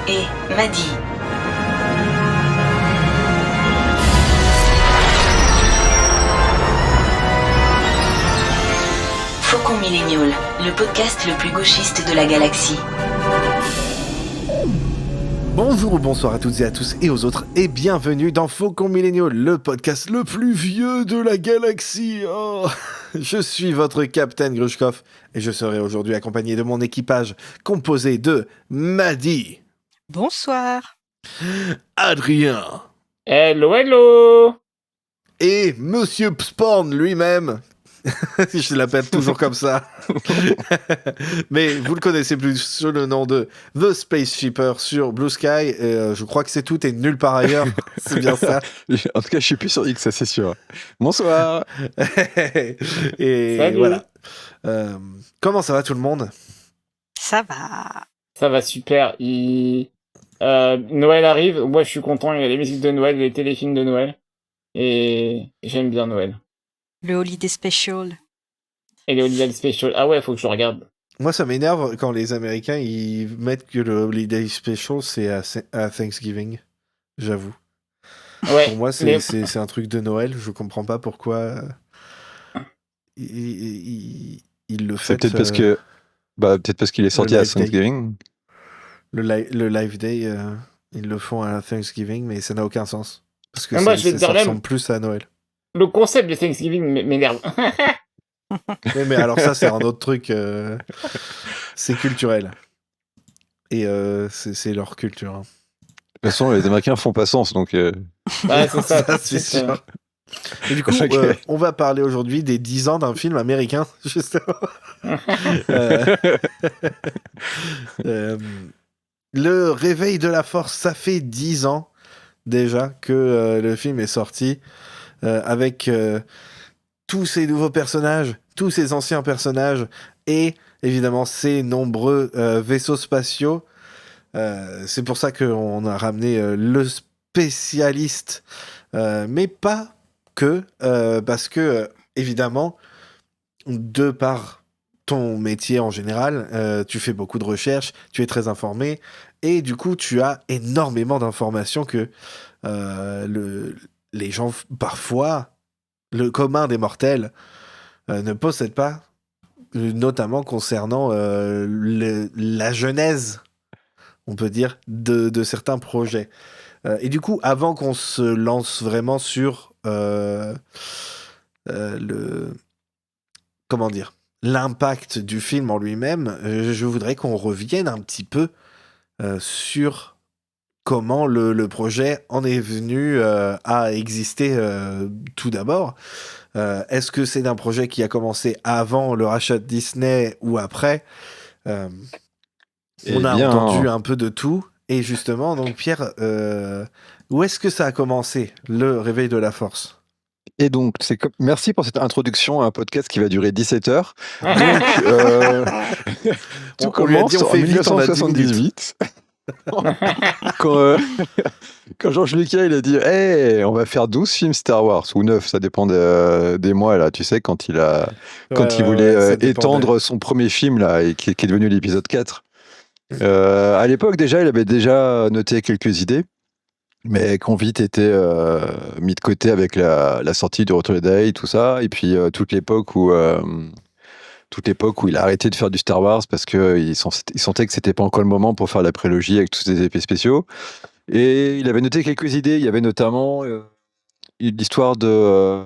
et Maddy. Faucon Millennial, le podcast le plus gauchiste de la galaxie. Bonjour ou bonsoir à toutes et à tous et aux autres et bienvenue dans Faucon Millennial, le podcast le plus vieux de la galaxie. Oh, je suis votre capitaine Grushkov et je serai aujourd'hui accompagné de mon équipage composé de Maddy. Bonsoir. Adrien. Hello, hello. Et Monsieur Psporn lui-même. Je l'appelle toujours comme ça. Mais vous le connaissez plus sous le nom de The Space Shipper sur Blue Sky. Et, je crois que c'est tout et nulle part ailleurs. C'est bien ça. En tout cas, je suis plus sur X, ça c'est sûr. Bonsoir. Et Salut. voilà. Comment ça va tout le monde? Ça va. Ça va super. Noël arrive. Moi, je suis content. Il y a les musiques de Noël, les téléfilms de Noël. Et j'aime bien Noël. Le Holiday Special. Et les Holiday Special. Ah ouais, faut que je regarde. Moi, ça m'énerve quand les Américains ils mettent que le Holiday Special c'est à Thanksgiving. J'avoue. Ouais. Pour moi, c'est un truc de Noël. Je comprends pas pourquoi il le fait. C'est peut-être parce que, peut-être parce qu'il est sorti le à Live Day. Thanksgiving. Le Live Day, ils le font à Thanksgiving, mais ça n'a aucun sens. Parce que Moi, je vais te ça dire même- ressemble plus à Noël. Le concept de Thanksgiving m'énerve. Mais alors ça, c'est un autre truc. C'est culturel. Et c'est leur culture. Hein. De toute façon, les Américains font pas sens, donc. Ouais, c'est ça. C'est sûr. Et du coup, Ok. on va parler aujourd'hui des 10 ans d'un film américain, justement. Le Réveil de la Force, ça fait 10 ans déjà que le film est sorti, avec tous ces nouveaux personnages, tous ces anciens personnages, et évidemment ces nombreux vaisseaux spatiaux. C'est pour ça qu'on a ramené le spécialiste, mais pas que, parce que, évidemment, de par ton métier en général, tu fais beaucoup de recherches, tu es très informé, et du coup, tu as énormément d'informations que les gens, parfois, le commun des mortels, ne possèdent pas, notamment concernant la genèse, on peut dire, de certains projets. Et du coup, avant qu'on se lance vraiment sur comment dire, l'impact du film en lui-même, je voudrais qu'on revienne un petit peu sur comment le projet en est venu à exister tout d'abord. Est-ce que c'est un projet qui a commencé avant le rachat de Disney ou après? On a entendu un peu de tout. Et justement, donc Pierre, où est-ce que ça a commencé, le Réveil de la Force? Et donc, merci pour cette introduction à un podcast qui va durer 17 heures. Donc, tout On lui a dit, commence on en fait vite, on a 10 1978. Quand George Lucas il a dit hey, on va faire 12 films Star Wars ou 9, ça dépend des mois là, tu sais, quand il voulait ça dépendait. étendre son premier film là et qui est devenu l'épisode 4. À l'époque déjà, il avait déjà noté quelques idées, mais qui ont vite été mis de côté avec la sortie du Retour des Jedi, tout ça, et puis toute l'époque où il a arrêté de faire du Star Wars parce qu'il sentait que c'était pas encore le moment pour faire la prélogie avec tous ces effets spéciaux. Et il avait noté quelques idées. Il y avait notamment l'histoire de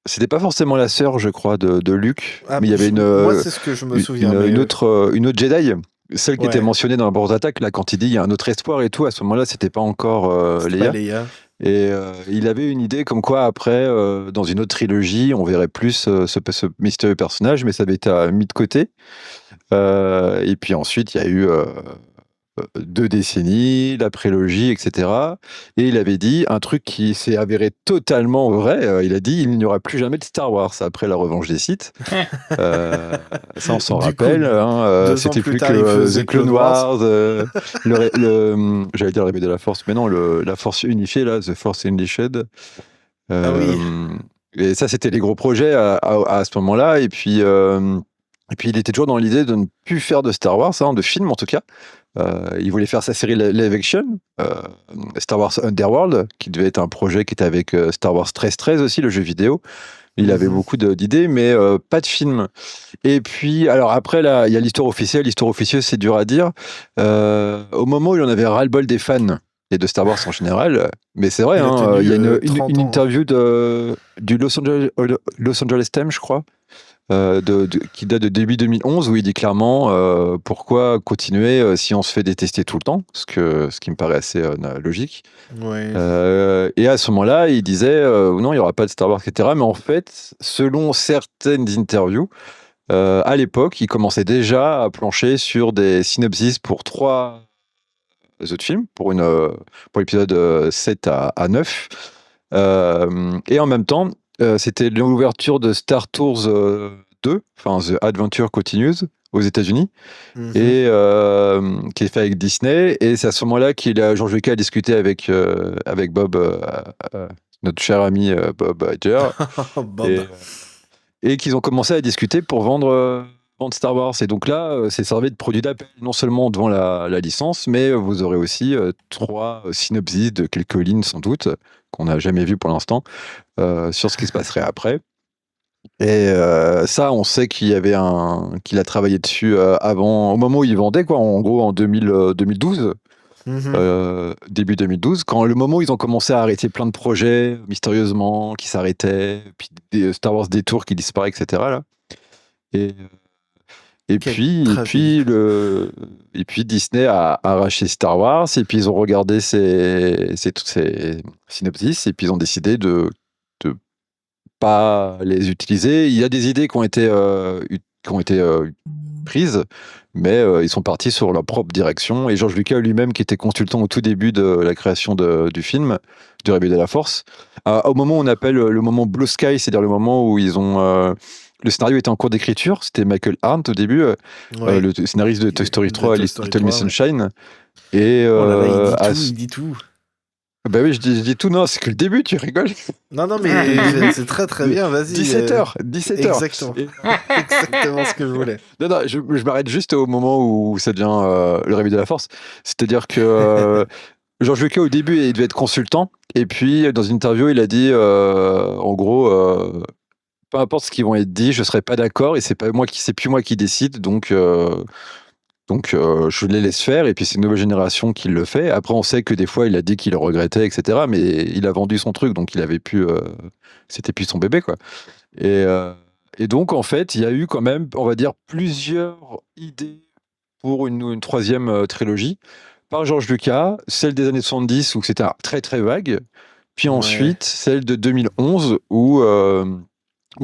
c'était pas forcément la sœur, je crois, de Luke, mais il y avait moi, c'est ce que je me souviens. une autre Jedi, celle qui Ouais. était mentionnée dans la bande d'attaque, là, quand il dit il y a un autre espoir et tout. À ce moment-là, c'était pas encore C'est Leia. pas Leia. Et il avait une idée comme quoi après, dans une autre trilogie, on verrait plus ce mystérieux personnage, mais ça avait été mis de côté. Et puis ensuite, il y a eu 2 décennies, la prélogie, etc. Et il avait dit un truc qui s'est avéré totalement vrai. Il a dit il n'y aura plus jamais de Star Wars après la revanche des Sith. Ça, on s'en Du rappelle. coup, Hein, 2 ans c'était plus plus tard, il que faisait The Clone Clone Wars. Wars. J'allais dire le Réveil de la Force, mais non, la Force unifiée, là, The Force Unleashed. Ah oui. Et ça, c'était les gros projets à ce moment-là. Et puis, Et puis il était toujours dans l'idée de ne plus faire de Star Wars, de film en tout cas. Il voulait faire sa série live action, Star Wars Underworld, qui devait être un projet qui était avec Star Wars 1313 aussi, le jeu vidéo. Il avait beaucoup d'idées, mais pas de film. Et puis, alors après, là, il y a l'histoire officielle. L'histoire officieuse, c'est dur à dire. Au moment où il en avait ras-le-bol des fans et de Star Wars en général, mais c'est vrai, Il a tenu, il y a 30 une ans. interview du Los Angeles Times, je crois, qui date de début 2011, où il dit clairement pourquoi continuer si on se fait détester tout le temps, ce qui me paraît assez logique. Ouais. Et à ce moment-là, il disait non, il n'y aura pas de Star Wars, etc. Mais en fait, selon certaines interviews, à l'époque, il commençait déjà à plancher sur des synopsis pour 3 autres films, pour l'épisode 7 à 9. Et en même temps, c'était l'ouverture de Star Tours 2, enfin The Adventure Continues, aux États-Unis, et qui est fait avec Disney. Et c'est à ce moment-là George Lucas a discuté avec Bob, notre cher ami Bob Iger, Bob. et qu'ils ont commencé à discuter pour vendre Star Wars. Et donc là, c'est servi de produit d'appel, non seulement devant la licence, mais vous aurez aussi 3 synopsis de quelques lignes sans doute, qu'on n'a jamais vu pour l'instant, sur ce qui se passerait après. Et ça, on sait qu'il a travaillé dessus avant, au moment où il vendait, quoi, en gros en 2012. Début 2012, le moment où ils ont commencé à arrêter plein de projets mystérieusement qui s'arrêtaient, puis des Star Wars Détour qui disparaît, etc. Là. Et puis Disney a racheté Star Wars, et puis ils ont regardé toutes ces synopsis, et puis ils ont décidé de pas les utiliser. Il y a des idées qui ont été prises, mais ils sont partis sur leur propre direction. Et George Lucas lui-même, qui était consultant au tout début de la création du film, du Réveil de la Force, au moment où on appelle le moment Blue Sky, c'est-à-dire le moment où ils ont... le scénario était en cours d'écriture, c'était Michael Arndt au début, le scénariste de Toy Story 3, Little Miss Sunshine. Et, oh là là, il dit tout. Bah oui, je dis tout, non, c'est que le début, tu rigoles. Non, mais c'est très très bien, vas-y. 17h. Exactement. Exactement ce que je voulais. Non, je m'arrête juste au moment où ça devient le Réveil de la Force. C'est-à-dire que George Lucas, au début, il devait être consultant, et puis dans une interview, il a dit, en gros, peu importe ce qu'ils vont être dit, je serai pas d'accord, et c'est plus moi qui décide, donc je les laisse faire, et puis c'est une nouvelle génération qui le fait. Après, on sait que des fois, il a dit qu'il le regrettait, etc. Mais il a vendu son truc, donc il avait pu... c'était plus son bébé, quoi. Et donc, en fait, il y a eu quand même, on va dire, plusieurs idées pour une troisième trilogie par George Lucas. Celle des années 70, où c'était très, très vague. Puis ensuite, celle de 2011, où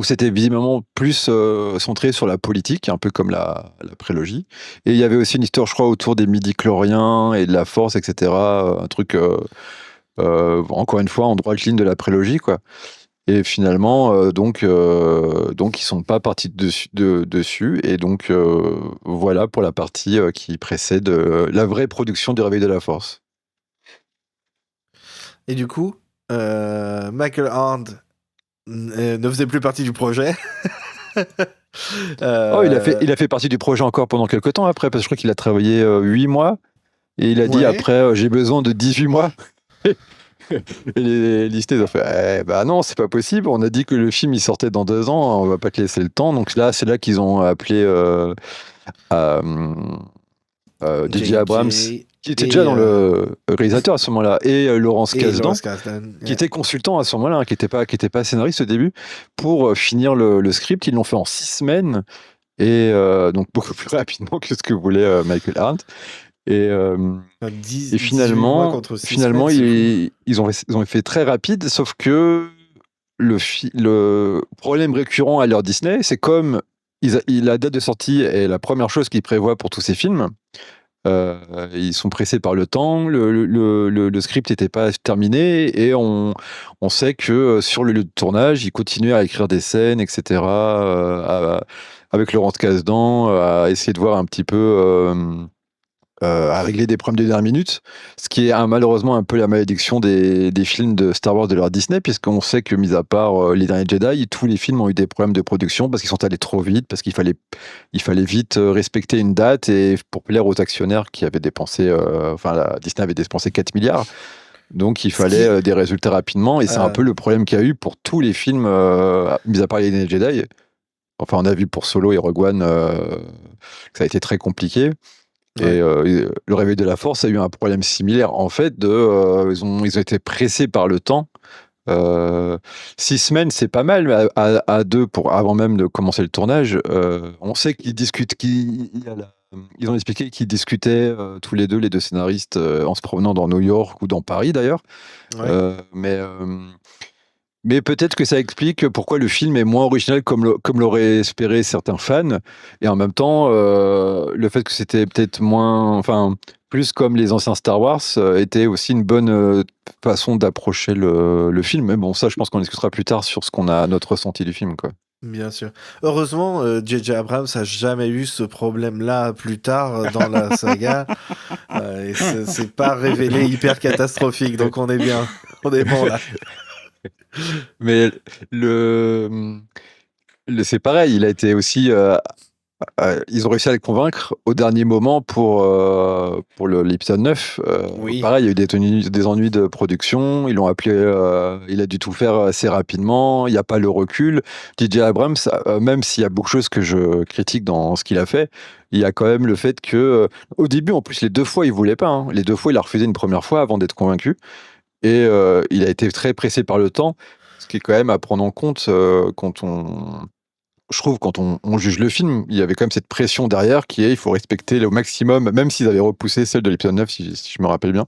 c'était visiblement plus centré sur la politique, un peu comme la prélogie. Et il y avait aussi une histoire, je crois, autour des midi-chloriens et de la force, etc. Un truc, encore une fois, en droite ligne de la prélogie, quoi. Et finalement, donc ils sont pas partis dessus. Et donc, voilà pour la partie qui précède la vraie production du Réveil de la Force. Et du coup, Michael Arndt ne faisait plus partie du projet. Il a fait partie du projet encore pendant quelques temps après, parce que je crois qu'il a travaillé 8 mois, et il a dit après, j'ai besoin de 18 mois. Et les Disney ont fait, bah non, c'est pas possible, on a dit que le film il sortait dans 2 ans, on va pas te laisser le temps. Donc là, c'est là qu'ils ont appelé DJ Abrams, qui était déjà dans le réalisateur à ce moment-là, et Laurence Kasdan, qui était consultant à ce moment-là, qui était pas scénariste au début, pour finir le script. Ils l'ont fait en 6 semaines, et donc beaucoup plus rapidement que ce que voulait Michael Arndt. Et finalement, ils ont fait très rapide, sauf que le problème récurrent à l'heure Disney, c'est comme la date de sortie est la première chose qu'ils prévoient pour tous ces films. Ils sont pressés par le temps, le script n'était pas terminé, et on sait que sur le lieu de tournage, ils continuaient à écrire des scènes, etc., avec Laurence Kasdan, à essayer de voir un petit peu à régler des problèmes de dernière minute, ce qui est malheureusement un peu la malédiction des films de Star Wars de l'ère Disney, puisqu'on sait que, mis à part les derniers Jedi, tous les films ont eu des problèmes de production parce qu'ils sont allés trop vite, parce qu'il fallait vite respecter une date et pour plaire aux actionnaires qui avaient dépensé, Disney avait dépensé 4 milliards. Donc il fallait des résultats rapidement, et c'est un peu le problème qu'il y a eu pour tous les films, mis à part les derniers Jedi. Enfin, on a vu pour Solo et Rogue One que ça a été très compliqué. Et le Réveil de la Force a eu un problème similaire. En fait, ils ont été pressés par le temps. 6 semaines, c'est pas mal, mais à 2 avant même de commencer le tournage. On sait qu'ils discutent, ils ont expliqué qu'ils discutaient tous les deux scénaristes, en se promenant dans New York ou dans Paris d'ailleurs. Ouais. Mais peut-être que ça explique pourquoi le film est moins original comme l'auraient espéré certains fans. Et en même temps, le fait que c'était peut-être plus comme les anciens Star Wars, était aussi une bonne façon d'approcher le film. Mais bon, ça, je pense qu'on discutera plus tard sur notre ressenti du film, quoi. Bien sûr. Heureusement, J.J. Abrams n'a jamais eu ce problème-là plus tard dans la saga. Et c'est pas révélé hyper catastrophique, donc on est bien. On est bon là. Mais c'est pareil, il a été aussi. Ils ont réussi à le convaincre au dernier moment pour l'épisode 9. Oui. Pareil, il y a eu des ennuis de production. Ils l'ont appelé, il a dû tout faire assez rapidement. Il n'y a pas le recul. DJ Abrams, même s'il y a beaucoup de choses que je critique dans ce qu'il a fait, il y a quand même le fait que, au début, en plus, les 2 fois, il voulait pas. Hein. Les 2 fois, il a refusé une première fois avant d'être convaincu. Et il a été très pressé par le temps, ce qui est quand même à prendre en compte je trouve, quand on juge le film. Il y avait quand même cette pression derrière qui est, il faut respecter au maximum, même s'ils avaient repoussé celle de l'épisode 9, si je me rappelle bien,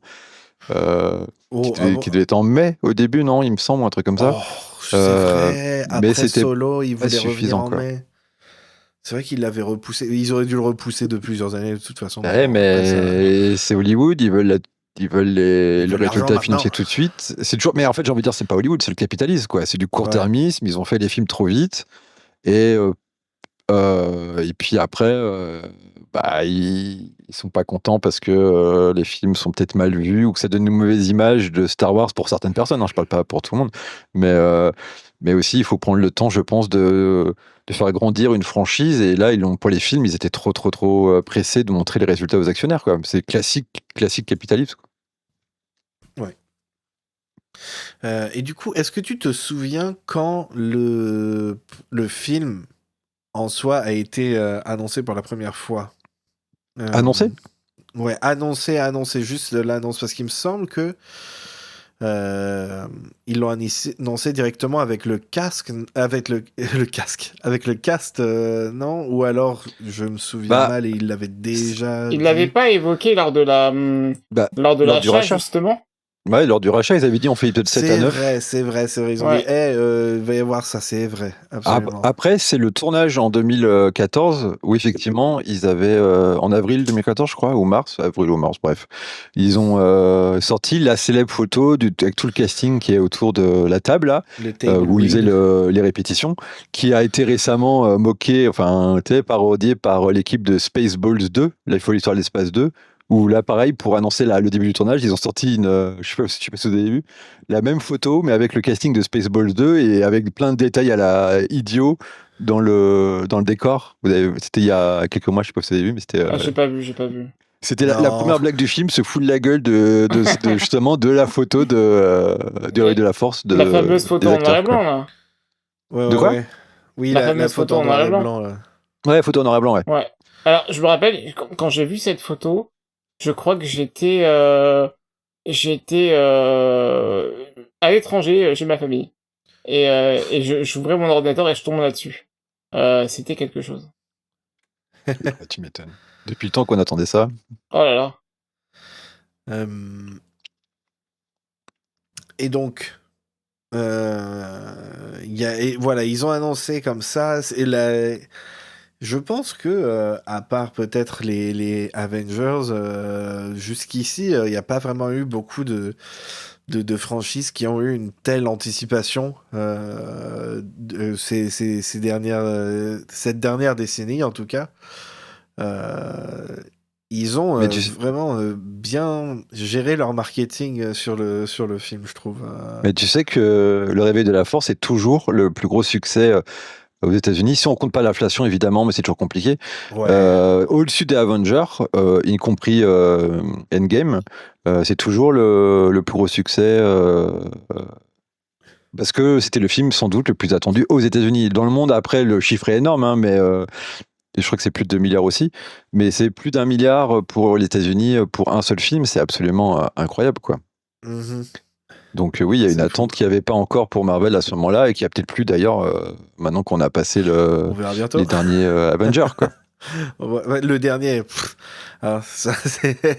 qui devait être en mai au début, non, il me semble, un truc comme ça. Oh, c'est vrai. Après mais c'était Solo, il pas voulait revenir suffisant, en quoi. mai. C'est vrai qu'ils l'avaient repoussé. Ils auraient dû le repousser de plusieurs années de toute façon. Ouais, mais c'est Hollywood, ils veulent le veulent résultat l'argent financier maintenant. tout de suite. C'est toujours, mais en fait, j'ai envie de dire, c'est pas Hollywood, c'est le capitalisme, quoi. C'est du court-termisme. Ils ont fait les films trop vite, et puis après, ils sont pas contents parce que les films sont peut-être mal vus, ou que ça donne une mauvaise image de Star Wars pour certaines personnes. Hein, je parle pas pour tout le monde, mais aussi il faut prendre le temps, je pense, de faire grandir une franchise. Et là, pour les films, ils étaient trop pressés de montrer les résultats aux actionnaires, quoi. C'est classique capitalisme, quoi. Et du coup, est-ce que tu te souviens quand le film en soi a été annoncé pour la première fois? Annoncé ? Ouais, annoncé, juste l'annonce, parce qu'il me semble que ils l'ont annoncé directement avec le casque, avec le casque, avec le cast, non? Ou alors je me souviens mal et ils l'avaient déjà Ils dit. l'avaient pas évoqué lors de lors du l'achat, rachat. justement. Ouais, lors du rachat, ils avaient dit on fait épisode 7 à 9. C'est vrai. Ils ont Ouais. dit, il va y avoir ça, c'est vrai, absolument. Après, c'est le tournage en 2014 où effectivement, ils avaient, en avril 2014, je crois, avril ou mars, bref, ils ont sorti la célèbre photo avec tout le casting qui est autour de la table, là, Le table où ils read. faisaient les répétitions, qui a été récemment moqué, parodié par l'équipe de Spaceballs 2, La folle histoire de l'espace 2, où là, pareil, pour annoncer le début du tournage, ils ont sorti je sais pas si vous avez vu, la même photo, mais avec le casting de Spaceballs 2 et avec plein de détails à la idiot dans le décor. C'était il y a quelques mois, je sais pas si vous avez vu, mais c'était. J'ai pas vu. C'était la Non. première blague du film, se fout de la gueule justement de la photo de Réveil de la Force. La fameuse photo des en noir et acteurs, blanc, là. Ouais, De quoi ouais. Oui, La la fameuse photo en noir et blanc. Là. quoi. Ouais, photo en noir et blanc, ouais. Ouais. Alors, je me rappelle, quand j'ai vu cette photo, je crois que j'étais à l'étranger, chez ma famille. Et j'ouvrais mon ordinateur et je tombe là-dessus. C'était quelque chose. Tu m'étonnes. Depuis le temps qu'on attendait ça. Oh là là. Et donc, voilà, ils ont annoncé comme ça. Je pense que, à part peut-être les Avengers, jusqu'ici, il n'y a pas vraiment eu beaucoup de franchises qui ont eu une telle anticipation cette dernière décennie, en tout cas. ils ont Mais tu- vraiment bien géré leur marketing sur le film, je trouve. Mais tu sais que Le Réveil de la Force est toujours le plus gros succès aux États-Unis. Si on compte pas l'inflation, évidemment, mais c'est toujours compliqué. Ouais. Au-dessus des Avengers, y compris Endgame, c'est toujours le plus gros succès. Parce que c'était le film sans doute le plus attendu aux États-Unis. Dans le monde, après, le chiffre est énorme, hein, mais et je crois que c'est plus de 2 milliards aussi. Mais c'est plus d'1 milliard pour les États-Unis pour un seul film. C'est absolument incroyable, quoi. Mhm. Donc oui, il y a une C'est attente fou. qu'il n'y avait pas encore pour Marvel à ce moment-là et qui a peut-être plus d'ailleurs maintenant qu'on a passé On verra bientôt. les derniers Avengers, quoi. Ouais, le dernier. Alors,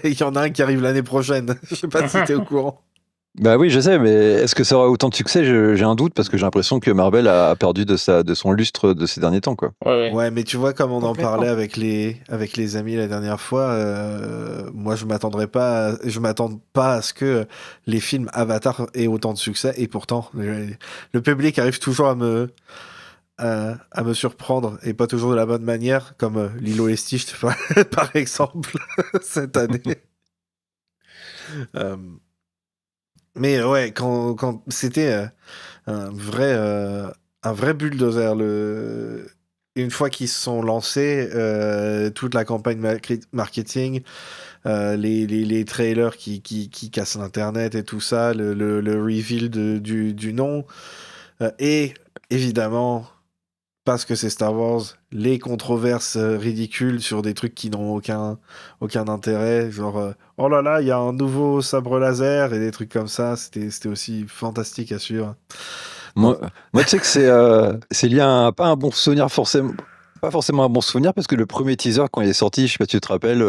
il y en a un qui arrive l'année prochaine. Je sais pas si t'es au courant. Bah oui, je sais, mais est-ce que ça aura autant de succès? J'ai un doute parce que j'ai l'impression que Marvel a perdu de son lustre de ces derniers temps, quoi. Ouais. Ouais, mais tu vois, comme on en Complètement. parlait avec les amis la dernière fois, moi je m'attends pas à ce que les films Avatar aient autant de succès, et pourtant le public arrive toujours à me surprendre, et pas toujours de la bonne manière, comme Lilo et Stitch par exemple cette année. Euh, mais ouais, quand c'était un vrai bulldozer. Une fois qu'ils se sont lancés, toute la campagne marketing, les trailers qui cassent l'internet et tout ça, le reveal du nom, et évidemment, parce que c'est Star Wars, les controverses ridicules sur des trucs qui n'ont aucun intérêt, genre oh là là, il y a un nouveau sabre laser et des trucs comme ça, c'était aussi fantastique à suivre. Moi, tu sais que c'est lié à pas un bon souvenir forcément. Pas forcément un bon souvenir parce que le premier teaser quand il est sorti, je sais pas si tu te rappelles,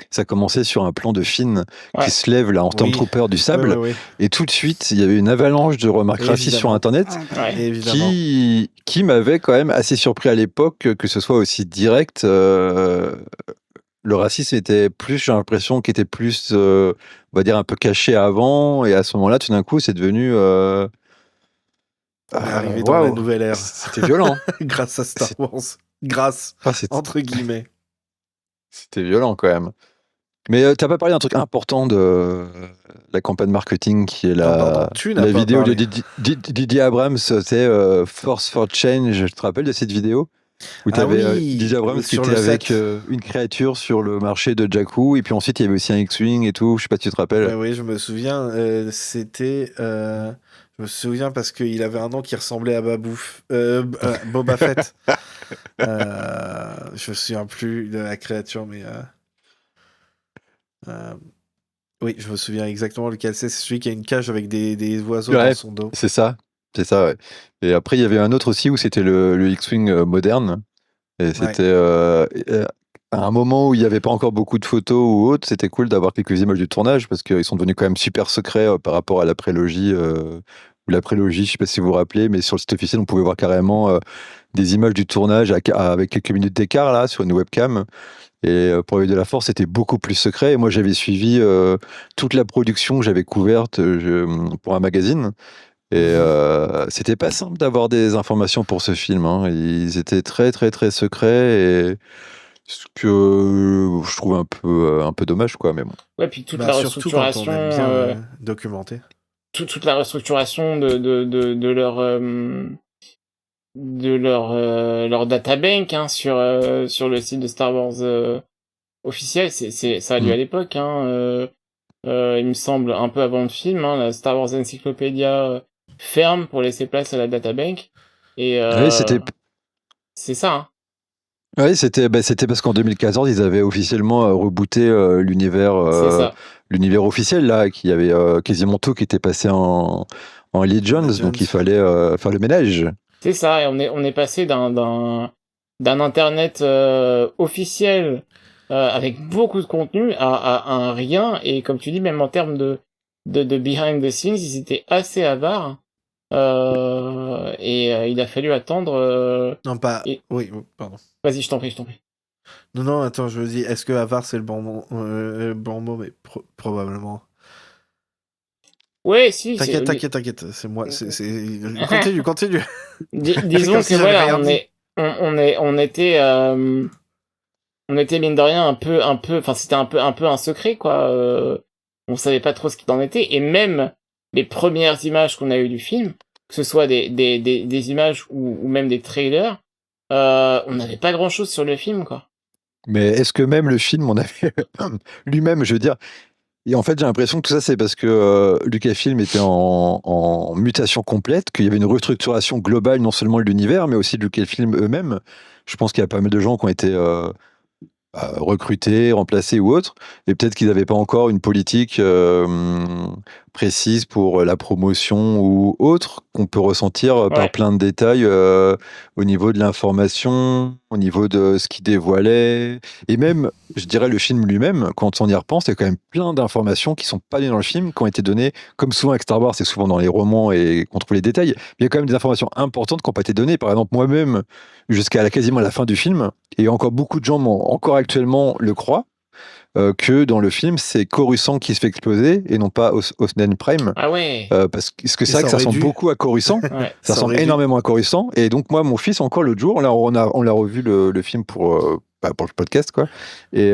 ça commençait sur un plan de Finn Ouais. qui se lève là en Stormtrooper du sable Oui. et tout de suite il y avait une avalanche de remarques racistes sur Évidemment. internet Ouais. Évidemment. qui m'avait quand même assez surpris à l'époque que ce soit aussi direct. Le racisme était plus, j'ai l'impression, qu'il était plus, on va dire, un peu caché avant et à ce moment-là, tout d'un coup, c'est devenu. On est arrivé dans la waouh, nouvelle ère. c'était violent. Grâce à Star Wars. Grâce, Ah, c'était entre guillemets. violent quand même. Mais t'as pas parlé d'un truc important de la campagne marketing qui est Pardon, tu n'as la pas vidéo parlé. de Didier Abrams, c'est Force for Change. Tu te rappelles de cette vidéo où tu avais oui, Didier Abrams qui sur était le avec set. une créature sur le marché de Jakku et puis ensuite il y avait aussi un X-Wing et tout. Je sais pas si tu te rappelles. Oui, je me souviens. C'était. Je me souviens parce qu'il avait un nom qui ressemblait à Boba Fett. Je me souviens plus de la créature, mais. Oui, je me souviens exactement lequel c'est. C'est celui qui a une cage avec des oiseaux Ouais, dans son dos. c'est ça. C'est ça, ouais. Et après, il y avait un autre aussi où c'était le X-Wing moderne. Et c'était à un moment où il n'y avait pas encore beaucoup de photos ou autre, c'était cool d'avoir quelques images du tournage parce qu'ils sont devenus quand même super secrets par rapport à la prélogie. Ou la prélogie, je sais pas si vous vous rappelez, mais sur le site officiel, on pouvait voir carrément des images du tournage avec quelques minutes d'écart là sur une webcam. Et pour les de la Force, c'était beaucoup plus secret. Et moi, j'avais suivi toute la production que j'avais couverte pour un magazine. Et c'était pas simple d'avoir des informations pour ce film, hein. Ils étaient très, très, très secrets. Et ce que je trouve un peu dommage, quoi. Mais bon. Ouais, puis toute la Surtout quand restructuration, on aime bien documenter. toute la restructuration de leur databank hein, sur le site de Star Wars officiel, ça a lieu à l'époque. Hein, il me semble un peu avant le film, hein, la Star Wars Encyclopedia ferme pour laisser place à la databank. Et Oui, c'est ça. Hein. ouais, c'était parce qu'en 2014, ils avaient officiellement rebooté C'est ça. l'univers officiel, là, qui avait quasiment tout qui était passé en Legends, donc il fallait faire le ménage. C'est ça, et on est passé d'un internet officiel avec beaucoup de contenu à un rien, et comme tu dis, même en termes de behind the scenes, ils étaient assez avares, et il a fallu attendre. Non, pas. Et- Oui, pardon. Vas-y, je t'en prie. Non, attends, je me dis, est-ce que avare c'est le bon mot, mais probablement. Ouais, si. T'inquiète, c'est moi. Continue. Disons Comme que si j'avais voilà, rien dit. on était on était mine de rien enfin c'était un peu un secret quoi. On savait pas trop ce qu'il en était, et même les premières images qu'on a eues du film, que ce soit des images ou même des trailers, on n'avait pas grand chose sur le film quoi. Mais est-ce que même le film, on avait lui-même, je veux dire, et en fait, j'ai l'impression que tout ça, c'est parce que Lucasfilm était en mutation complète, qu'il y avait une restructuration globale, non seulement de l'univers, mais aussi de Lucasfilm eux-mêmes. Je pense qu'il y a pas mal de gens qui ont été recrutés, remplacés ou autres, et peut-être qu'ils n'avaient pas encore une politique précise pour la promotion ou autre, qu'on peut ressentir Ouais. par plein de détails au niveau de l'information, au niveau de ce qu'ils dévoilaient, et même, je dirais, le film lui-même, quand on y repense, il y a quand même plein d'informations qui sont pas données dans le film, qui ont été données, comme souvent avec Star Wars, c'est souvent dans les romans et qu'on trouve les détails, mais il y a quand même des informations importantes qui n'ont pas été données. Par exemple, moi-même, jusqu'à quasiment la fin du film, et encore beaucoup de gens encore actuellement le croient, que dans le film, c'est Coruscant qui se fait exploser et non pas Osnan Prime. Ah ouais. Parce que c'est Et vrai ça que ça aurait ressemble dû. beaucoup à Coruscant. Ouais. Ça ressemble aurait dû. énormément à Coruscant. Et donc, moi, mon fils, encore l'autre jour, on l'a revu le film pour le podcast, quoi. Et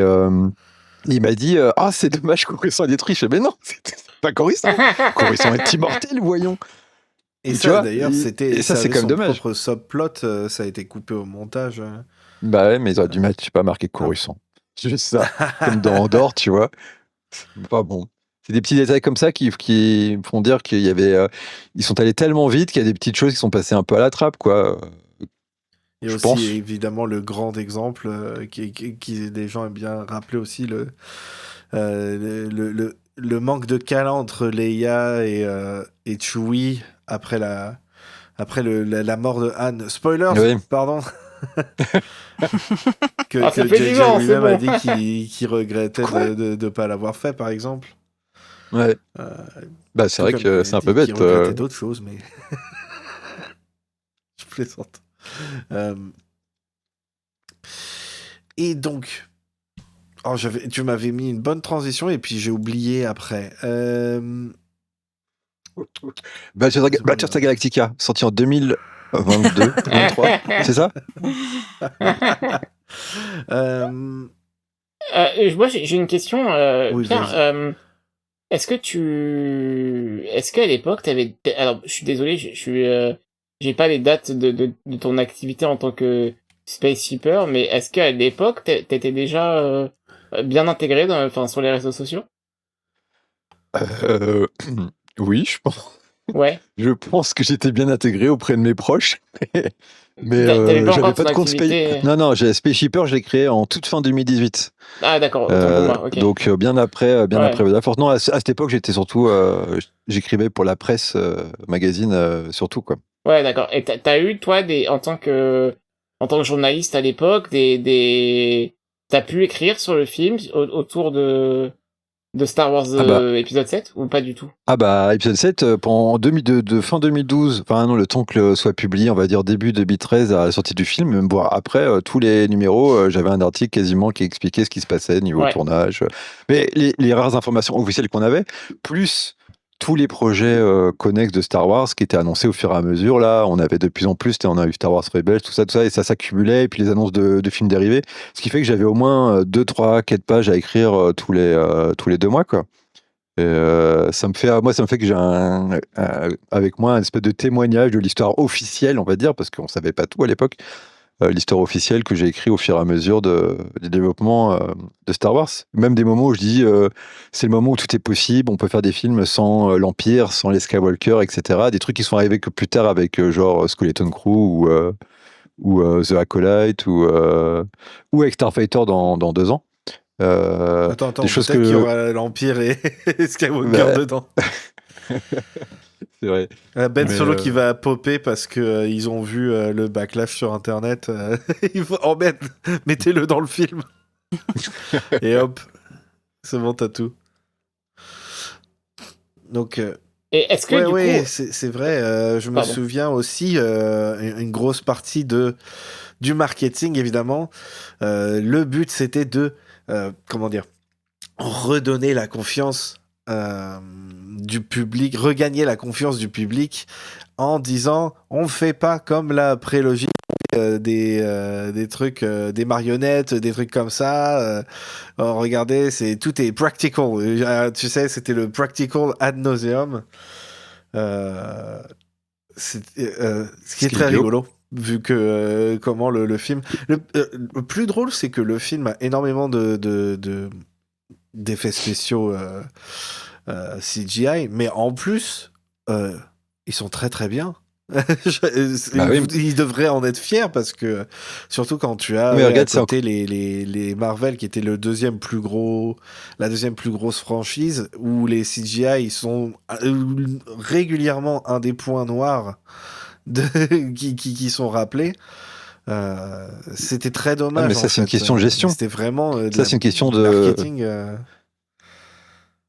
il m'a dit ah, c'est dommage, Coruscant est détruit. Je fais mais non, c'est pas Coruscant. Coruscant est immortel, voyons. Et Tu ça, vois, d'ailleurs, et ça, c'est avait quand même son dommage. propre subplot, ça a été coupé au montage. Bah ouais, mais ils auraient dû mettre, je sais pas, marqué Coruscant. C'est juste ça. Comme dans Andorre, tu vois. Pas bon. C'est des petits détails comme ça qui font dire qu'il y avait. Ils sont allés tellement vite qu'il y a des petites choses qui sont passées un peu à la trappe, quoi. Et Je aussi, pense. évidemment, le grand exemple qui des gens aiment bien rappeler aussi, le manque de câlin entre Leia et Chewie après la mort de Han. Spoilers, Oui. pardon. que Ah, ça que fait JJ 10 ans, lui-même c'est a bon. dit qu'il regrettait Quoi de ne pas l'avoir fait, par exemple. Ouais. Euh, Bah, c'est tout vrai comme que il a c'est un dit peu qu'il bête. regrettait d'autres choses, mais je plaisante. Euh, Et donc, tu m'avais mis une bonne transition et puis j'ai oublié après. Battlestar Galactica, sorti en 2022, 23, c'est ça? Moi, j'ai une question, Oui, Pierre. vas-y. Est-ce qu'à l'époque, alors, je suis désolé, j'ai pas les dates de ton activité en tant que spaceshipper, mais est-ce qu'à l'époque, t'étais déjà bien intégré sur les réseaux sociaux? Oui, je pense. Ouais. Je pense que j'étais bien intégré auprès de mes proches. Mais T'avais pas j'avais encore pas ton de compte activité. Non, j'ai Spaceshipper, je l'ai créé en toute fin 2018. Ah, d'accord, autant pour moi, ok. Donc bien après Ouais. la Force. Non, à cette époque, j'étais surtout, j'écrivais pour la presse, magazine, surtout, quoi. Ouais, d'accord. Et t'as eu, toi, en tant que journaliste à l'époque, t'as pu écrire sur le film autour de Star Wars Ah bah, épisode 7 ou pas du tout? ah bah épisode 7, pendant de fin 2012, enfin non, le temps que soit publié, on va dire début 2013 à la sortie du film, même voire après, tous les numéros, j'avais un article quasiment qui expliquait ce qui se passait niveau Ouais. tournage. Mais les rares informations officielles qu'on avait, plus tous les projets connexes de Star Wars qui étaient annoncés au fur et à mesure, là, on avait de plus en plus, on a eu Star Wars Rebels, tout ça, et ça s'accumulait, et puis les annonces de films dérivés, ce qui fait que j'avais au moins 2, 3, 4 pages à écrire tous les 2 mois, quoi. Et ça me fait que j'ai avec moi un espèce de témoignage de l'histoire officielle, on va dire, parce qu'on savait pas tout à l'époque, l'histoire officielle que j'ai écrit au fur et à mesure du développement de Star Wars. Même des moments où je dis c'est le moment où tout est possible, on peut faire des films sans l'Empire, sans les Skywalker, etc. Des trucs qui sont arrivés que plus tard avec genre Skeleton Crew ou The Acolyte ou avec Starfighter dans 2 ans. Attends, Des choses peut-être qu'il y que aura l'Empire et Skywalker Bah, dedans. c'est vrai. Ben Mais, Solo qui va popper parce que ils ont vu le backlash sur Internet. Il faut mettez-le dans le film. Et hop, c'est bon, t'as tout. Donc, Et est-ce que ouais, du coup, c'est vrai. Je me Pardon. souviens aussi une grosse partie du marketing, évidemment. Le but, c'était de comment dire, redonner la confiance du public, regagner la confiance du public en disant on fait pas comme la prélogie, des trucs, des marionnettes, des trucs comme ça. Regardez, tout est practical. Tu sais, c'était le practical ad nauseum. Ce qui est très rigolo, vu que comment le film. Le plus drôle, c'est que le film a énormément d'effets spéciaux CGI, mais en plus, ils sont très très bien. Ils devraient en être fiers parce que surtout quand tu as à côté les Marvel qui était la deuxième plus grosse franchise où les CGI sont régulièrement un des points noirs qui sont rappelés. C'était très dommage. Mais ça, c'est une question de gestion. C'était vraiment ça, c'est une question de marketing.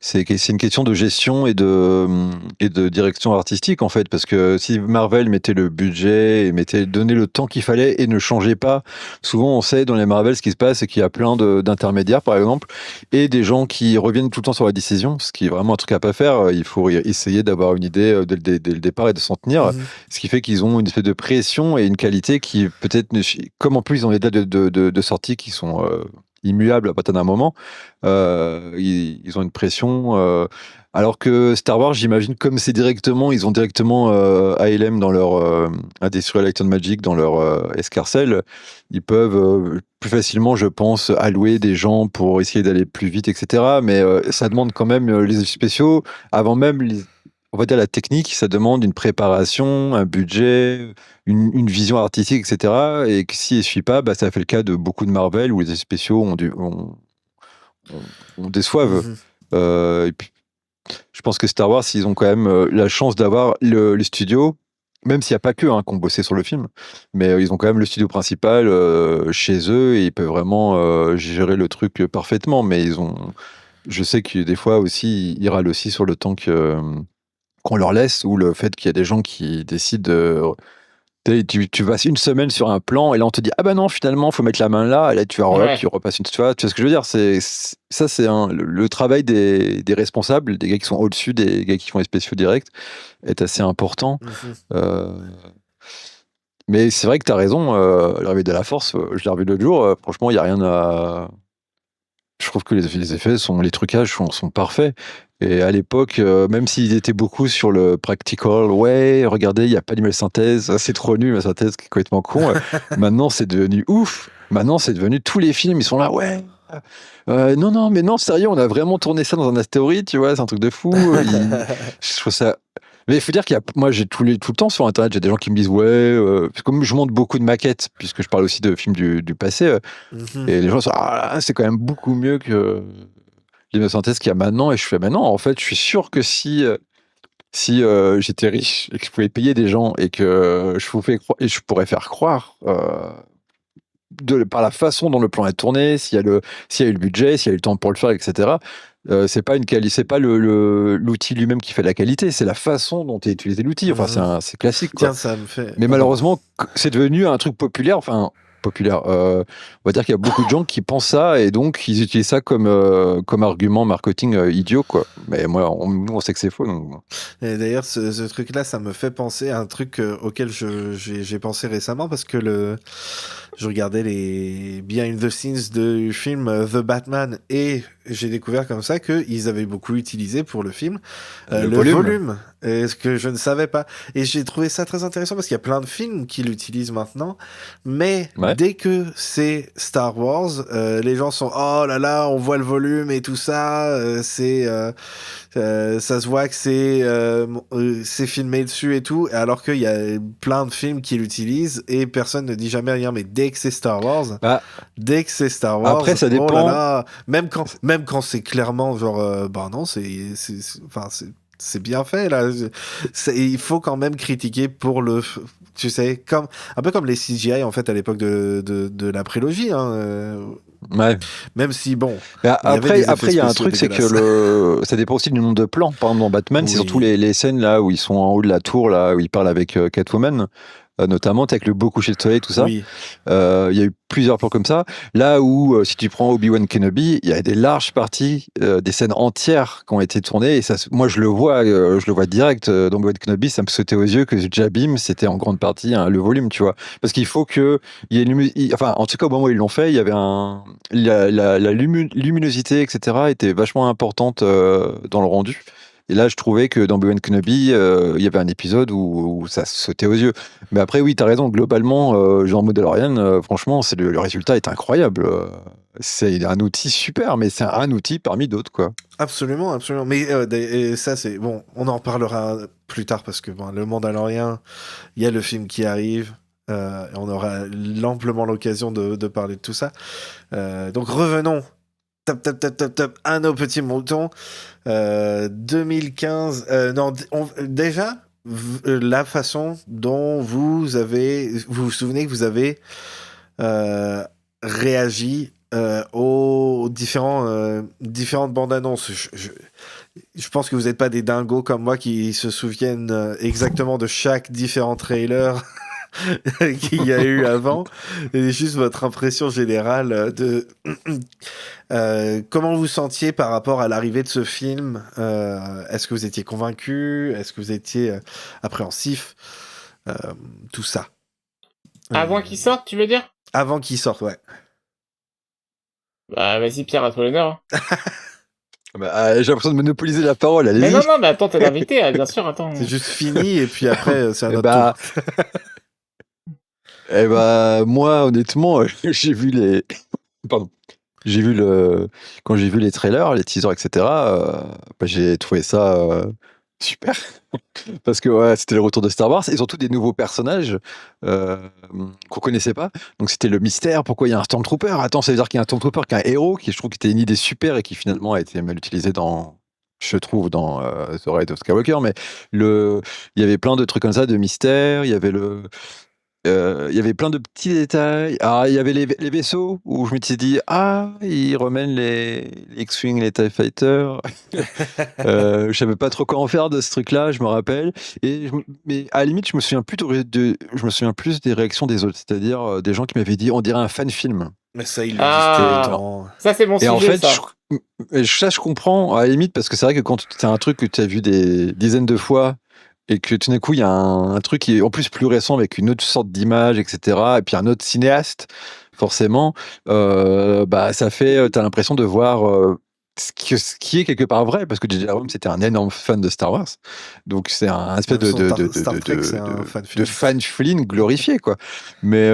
C'est une question de gestion et de direction artistique, en fait, parce que si Marvel mettait le budget et donnait le temps qu'il fallait et ne changeait pas, souvent on sait dans les Marvel ce qui se passe, c'est qu'il y a plein d'intermédiaires, par exemple, et des gens qui reviennent tout le temps sur la décision, ce qui est vraiment un truc à pas faire. Il faut essayer d'avoir une idée dès le départ et de s'en tenir, ce qui fait qu'ils ont une espèce de pression et une qualité qui peut-être, comme en plus ils ont les dates de sortie qui sont immuables à partir d'un moment, ils ont une pression. Alors que Star Wars, j'imagine, comme ils ont directement ALM dans leur Industrial Light and Magic dans leur escarcelle, ils peuvent plus facilement, je pense, allouer des gens pour essayer d'aller plus vite, etc. Mais ça demande quand même les effets spéciaux avant même on va dire la technique, ça demande une préparation, un budget, une vision artistique, etc. Et que s'il ne suit pas, ça fait le cas de beaucoup de Marvel où les effets spéciaux on déçoivent. Et puis, je pense que Star Wars, ils ont quand même la chance d'avoir le studio, même s'il n'y a pas que qui ont bossé sur le film, mais ils ont quand même le studio principal chez eux et ils peuvent vraiment gérer le truc parfaitement. Mais je sais que des fois aussi, ils râlent aussi sur le temps qu'on leur laisse, ou le fait qu'il y a des gens qui décident tu passes une semaine sur un plan et là on te dit non, finalement faut mettre la main là, et là tu repasses une fois. Tu vois ce que je veux dire, c'est le travail des responsables, des gars qui sont au-dessus des gars qui font les spéciaux directs, est assez important. Mais c'est vrai que tu as raison, le réveil de la force, je l'ai revu l'autre jour, franchement il n'y a rien à... Je trouve que les effets les trucages sont parfaits. Et à l'époque, même s'ils étaient beaucoup sur le practical, regardez, il n'y a pas d'image synthèse, c'est trop nul, la synthèse qui est complètement con. Maintenant, c'est devenu ouf. Maintenant, c'est devenu tous les films, ils sont là, non, mais non, sérieux, on a vraiment tourné ça dans un astéroïde, tu vois, c'est un truc de fou. Je trouve ça... Mais il faut dire moi, j'ai tout le temps sur Internet, j'ai des gens qui me disent comme je montre beaucoup de maquettes, puisque je parle aussi de films du passé, et les gens sont c'est quand même beaucoup mieux que l'image synthèse qu'il y a maintenant. Et je fais non, en fait, je suis sûr que si j'étais riche et que je pouvais payer des gens et que je pourrais faire croire par la façon dont le plan est tourné, s'il y a eu le budget, s'il y a eu le temps pour le faire, etc. C'est pas l'outil lui-même qui fait la qualité, c'est la façon dont est utilisé l'outil. Enfin, c'est classique, quoi. Tiens, ça me fait... Mais malheureusement, c'est devenu un truc populaire. Enfin, on va dire qu'il y a beaucoup de gens qui pensent ça et donc ils utilisent ça comme argument marketing idiot, quoi. Mais moi, on sait que c'est faux. Donc... Et d'ailleurs, ce truc-là, ça me fait penser à un truc auquel j'ai pensé récemment parce que je regardais les behind the scenes du film The Batman et j'ai découvert comme ça qu'ils avaient beaucoup utilisé pour le film le volume. Ce que je ne savais pas. Et j'ai trouvé ça très intéressant parce qu'il y a plein de films qui l'utilisent maintenant. Mais dès que c'est Star Wars, les gens sont oh là là, on voit le volume et tout ça. Ça se voit que c'est filmé dessus et tout. Alors qu'il y a plein de films qui l'utilisent et personne ne dit jamais rien. Mais dès que c'est Star Wars, après ça dépend. Oh là là, même quand c'est clairement genre non, c'est bien fait là. Il faut quand même critiquer pour tu sais, un peu comme les CGI en fait à l'époque de la prélogie. Même si bon. Après, il y a un truc, c'est que ça dépend aussi du nombre de plans. Par exemple, dans Batman, c'est surtout les scènes là où ils sont en haut de la tour, là où ils parlent avec Catwoman. notamment avec le beau coucher de soleil, tout ça. Oui. Il y a eu plusieurs plans comme ça. Là où, si tu prends Obi-Wan Kenobi, il y a des larges parties, des scènes entières qui ont été tournées. Et ça, moi, je le vois direct dans Obi-Wan Kenobi. Ça me sautait aux yeux que Jabim, c'était en grande partie le volume, tu vois. Parce qu'il faut que il y ait enfin, en tout cas, au moment où ils l'ont fait, il y avait la luminosité, etc., était vachement importante dans le rendu. Et là, je trouvais que dans Obi-Wan Kenobi, il y avait un épisode où ça sautait aux yeux. Mais après, oui, t'as raison. Globalement, Jean Mandalorian, franchement, le résultat est incroyable. C'est un outil super, mais c'est un outil parmi d'autres, quoi. Absolument, absolument. Mais et ça, c'est bon. On en parlera plus tard parce que bon, le Mandalorian, il y a le film qui arrive. Et on aura amplement l'occasion de parler de tout ça. Donc revenons. Top, à nos petits moutons. 2015. Non, déjà, la façon dont vous vous souvenez que vous avez réagi aux différentes bandes annonces. Je pense que vous n'êtes pas des dingos comme moi qui se souviennent exactement de chaque différent trailer qu'il y a eu avant. Et juste votre impression générale de comment vous sentiez par rapport à l'arrivée de ce film. Est-ce que vous étiez convaincu? Est-ce que vous étiez appréhensif? Tout ça. Avant qu'il sorte, tu veux dire? Avant qu'il sorte, ouais. Bah, vas-y, Pierre, à toi l'honneur. Bah, j'ai l'impression de monopoliser la parole, allez-y. Mais non, mais attends, t'es l'invité, bien sûr, attends. C'est juste fini et puis après, c'est un Eh autre bah, tour. eh bah, moi, honnêtement, j'ai vu les. Pardon. Quand j'ai vu les trailers, les teasers, etc., bah, j'ai trouvé ça super. Parce que ouais, c'était le retour de Star Wars et surtout des nouveaux personnages qu'on connaissait pas. Donc c'était le mystère, pourquoi il y a un Stormtrooper? Attends, ça veut dire qu'il y a un Stormtrooper qui est un héros, qui je trouve qui était une idée super et qui finalement a été mal utilisée je trouve, dans The Rise of Skywalker. Mais il y avait plein de trucs comme ça, de mystères. Il y avait plein de petits détails. Ah, il y avait les vaisseaux où je me suis dit, ils remènent les X-Wing, les TIE Fighters. Je savais pas trop quoi en faire de ce truc-là, je me rappelle. Mais à la limite, je me souviens plus des réactions des autres, c'est-à-dire des gens qui m'avaient dit, on dirait un fan film. Mais ça, il le Ah. disait dans... Ça, c'est mon Et en sujet, fait, ça. je comprends à la limite parce que c'est vrai que quand c'est un truc que tu as vu des dizaines de fois et que tout d'un coup il y a un truc qui est en plus plus récent avec une autre sorte d'image, etc. Et puis un autre cinéaste, forcément, bah ça fait, t'as l'impression de voir ce qui est quelque part vrai parce que J.J. Abrams c'était un énorme fan de Star Wars, donc c'est un espèce Star Trek, c'est un fan film. de fan film glorifié, quoi. Mais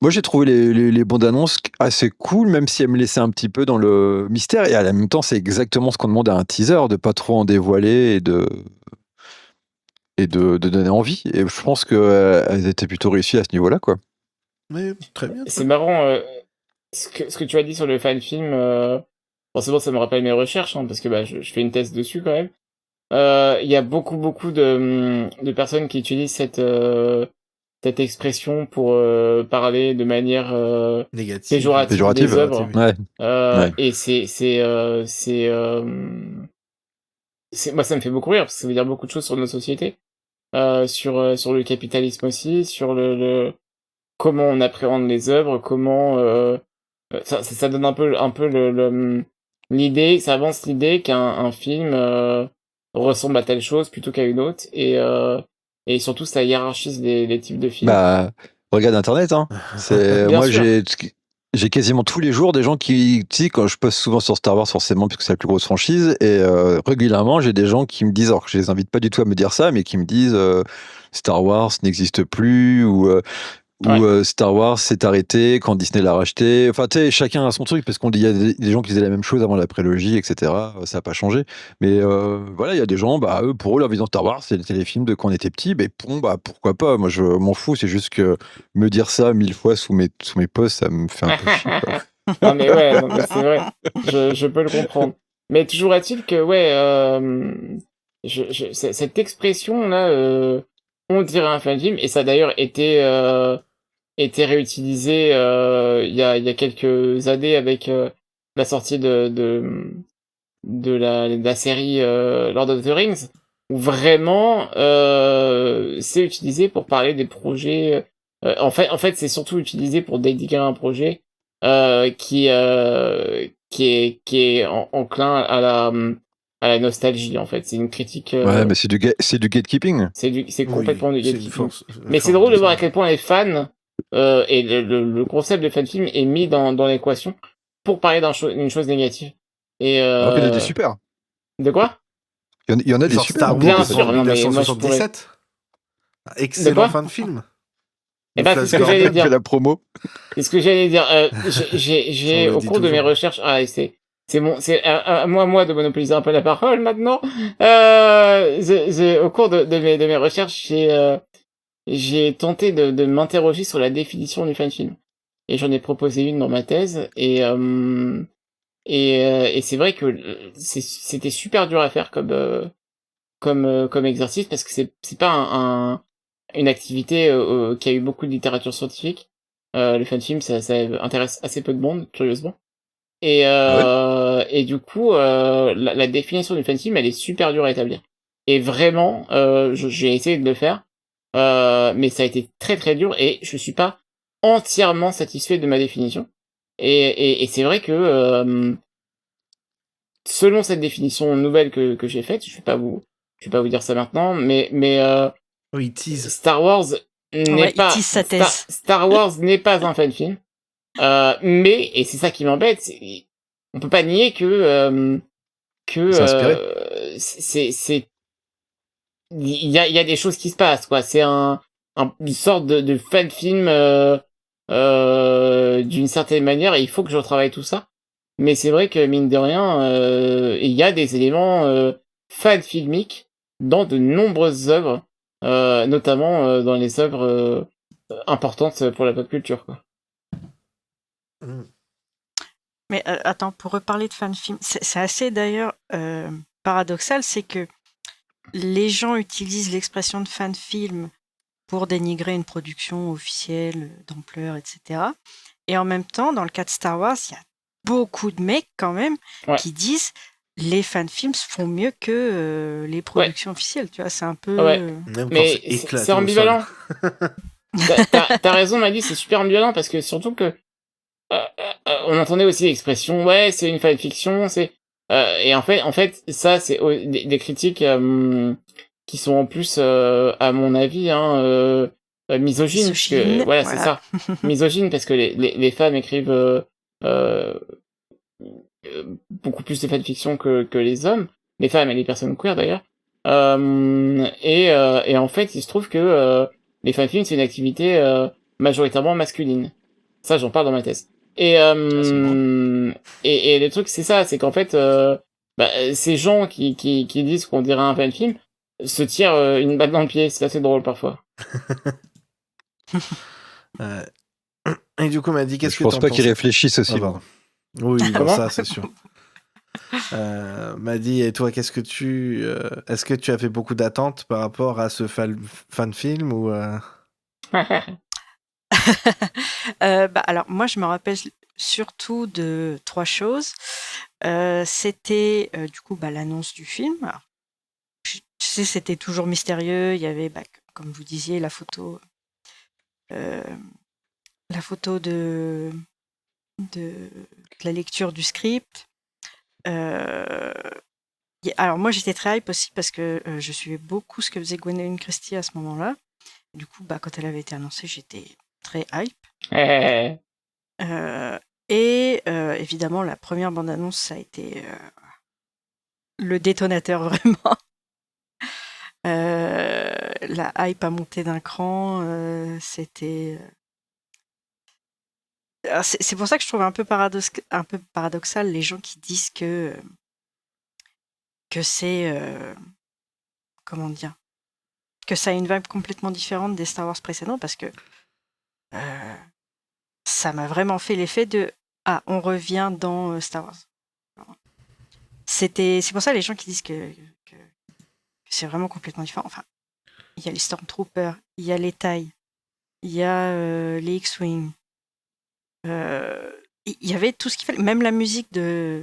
moi, j'ai trouvé les bandes annonces assez cool, même si elles me laissaient un petit peu dans le mystère. Et en même temps, c'est exactement ce qu'on demande à un teaser, de pas trop en dévoiler et de donner envie. Et je pense qu'elles étaient plutôt réussies à ce niveau-là, quoi. Mais très bien. C'est marrant, ce que tu as dit sur le fan film, forcément ça me rappelle mes recherches, hein, parce que bah, je fais une thèse dessus quand même. Il y a beaucoup de personnes qui utilisent cette expression pour parler de manière Négatif. péjorative des œuvres. Ouais. Ouais. Et moi ça me fait beaucoup rire parce que ça veut dire beaucoup de choses sur nos sociétés, sur le capitalisme aussi, sur le comment on appréhende les œuvres, comment ça donne un peu l'idée, ça avance l'idée qu'un film ressemble à telle chose plutôt qu'à une autre, et surtout ça hiérarchise les types de films. Bah, regarde Internet, hein. Bien Moi, sûr. j'ai quasiment tous les jours des gens qui, tu sais, quand je poste souvent sur Star Wars, forcément, puisque c'est la plus grosse franchise, et régulièrement, j'ai des gens qui me disent, alors que je les invite pas du tout à me dire ça, mais qui me disent Star Wars n'existe plus, ou Star Wars s'est arrêté quand Disney l'a racheté. Enfin, tu sais, chacun a son truc, parce qu'il y a des gens qui disaient la même chose avant la prélogie, etc. Ça n'a pas changé. Mais voilà, il y a des gens, bah, eux, pour eux, leur vision de Star Wars, c'était les films de quand on était petit. Mais bon, bah, pourquoi pas? Moi, je m'en fous. C'est juste que me dire ça 1000 fois sous mes posts, ça me fait un peu chier, quoi. Non mais ouais, non, mais c'est vrai, je peux le comprendre. Mais toujours est-il que cette expression là, on dirait un fan film, et ça a d'ailleurs été réutilisé il y a quelques années avec la sortie de la série Lord of the Rings, où vraiment c'est utilisé pour parler des projets. En fait, c'est surtout utilisé pour dénigrer un projet qui est enclin à la nostalgie. En fait, c'est une critique. Ouais, mais c'est du gatekeeping. C'est complètement du Oui, c'est une gatekeeping. force. Mais c'est drôle de voir à quel point les fans et le concept de fan film est mis dans l'équation pour parler d'une chose négative. Et Alors qu'il y en a des super. de quoi? Il y en a des Genre super. Star Bien Wars sûr, en non, mais moi, je 1977. De Excellent quoi? fin de film. Eh ben, Flash c'est ce que j'allais Gordon. dire. fait la promo. C'est ce que j'allais dire. Ça, on le Au dit cours de mes toujours. recherches, c'est à moi de monopoliser un peu la parole maintenant. Au cours de mes recherches, j'ai tenté de m'interroger sur la définition du fan film. Et j'en ai proposé une dans ma thèse. Et c'est vrai que c'était super dur à faire comme exercice parce que c'est pas une activité qui a eu beaucoup de littérature scientifique. Le fan-film, ça intéresse assez peu de monde, curieusement. Et du coup, la définition du fan-film, elle est super dure à établir. Et vraiment, j'ai essayé de le faire, mais ça a été très très dur et je suis pas entièrement satisfait de ma définition. Et c'est vrai que selon cette définition nouvelle que j'ai faite, je vais pas vous dire ça maintenant, mais Oh, il tease. Star Wars n'est Ouais, il pas tease sa thèse. Star Wars n'est pas un fan film. Mais et c'est ça qui m'embête, on peut pas nier que C'est inspiré. c'est il y a des choses qui se passent quoi. C'est une sorte de fan film d'une certaine manière et il faut que je retravaille tout ça. Mais c'est vrai que mine de rien, il y a des éléments fan filmiques dans de nombreuses œuvres, notamment dans les œuvres importantes pour la pop culture quoi. Mais attends, pour reparler de fan film, c'est assez d'ailleurs paradoxal, c'est que les gens utilisent l'expression de fan film pour dénigrer une production officielle d'ampleur, etc. Et en même temps, dans le cas de Star Wars, il y a beaucoup de mecs quand même Ouais. qui disent les fan films font mieux que les productions officielles. Tu vois, c'est un peu. Ouais. Même quand Mais c'est éclaté c'est au sol. ambivalent. T'as raison, Maddy, c'est super ambivalent parce que surtout que on entendait aussi l'expression ouais, c'est une fanfiction, c'est et en fait ça c'est des critiques qui sont en plus à mon avis misogynes parce que Misogynes, voilà, c'est voilà. ça. Misogynes parce que les femmes écrivent beaucoup plus de fanfiction que les hommes, les femmes et les personnes queer d'ailleurs. Et en fait, il se trouve que les fanfics c'est une activité majoritairement masculine. Ça, j'en parle dans ma thèse. Et et le truc c'est ça, c'est qu'en fait ces gens qui disent qu'on dirait un fanfilm se tirent une balle dans le pied. C'est assez drôle parfois. Et du coup, on m'a dit qu'est-ce Je que pense t'en pas penses qu'ils réfléchissent aussi. Ah, moi. pardon. Oui, non, Comment ça c'est sûr. M'a dit, et toi, qu'est-ce que est-ce que tu as fait beaucoup d'attentes par rapport à ce fan film ou Bah, alors, moi, je me rappelle surtout de 3 choses. C'était du coup l'annonce du film. Alors, tu sais, c'était toujours mystérieux. Il y avait, comme vous disiez, la photo de la lecture du script. Alors moi j'étais très hype aussi parce que je suivais beaucoup ce que faisait Gwendoline Christie à ce moment-là. Du coup, quand elle avait été annoncée, j'étais très hype. Et évidemment, la première bande-annonce, ça a été le détonateur vraiment. La hype a monté d'un cran. C'était. C'est pour ça que je trouve un peu paradoxal les gens qui disent que c'est comment dire, que ça a une vibe complètement différente des Star Wars précédents parce que ça m'a vraiment fait l'effet de on revient dans Star Wars. C'est pour ça les gens qui disent que c'est vraiment complètement différent. Enfin, il y a les Stormtroopers, il y a les TIE, il y a les X-Wing. Il y avait tout ce qu'il fallait, même la musique de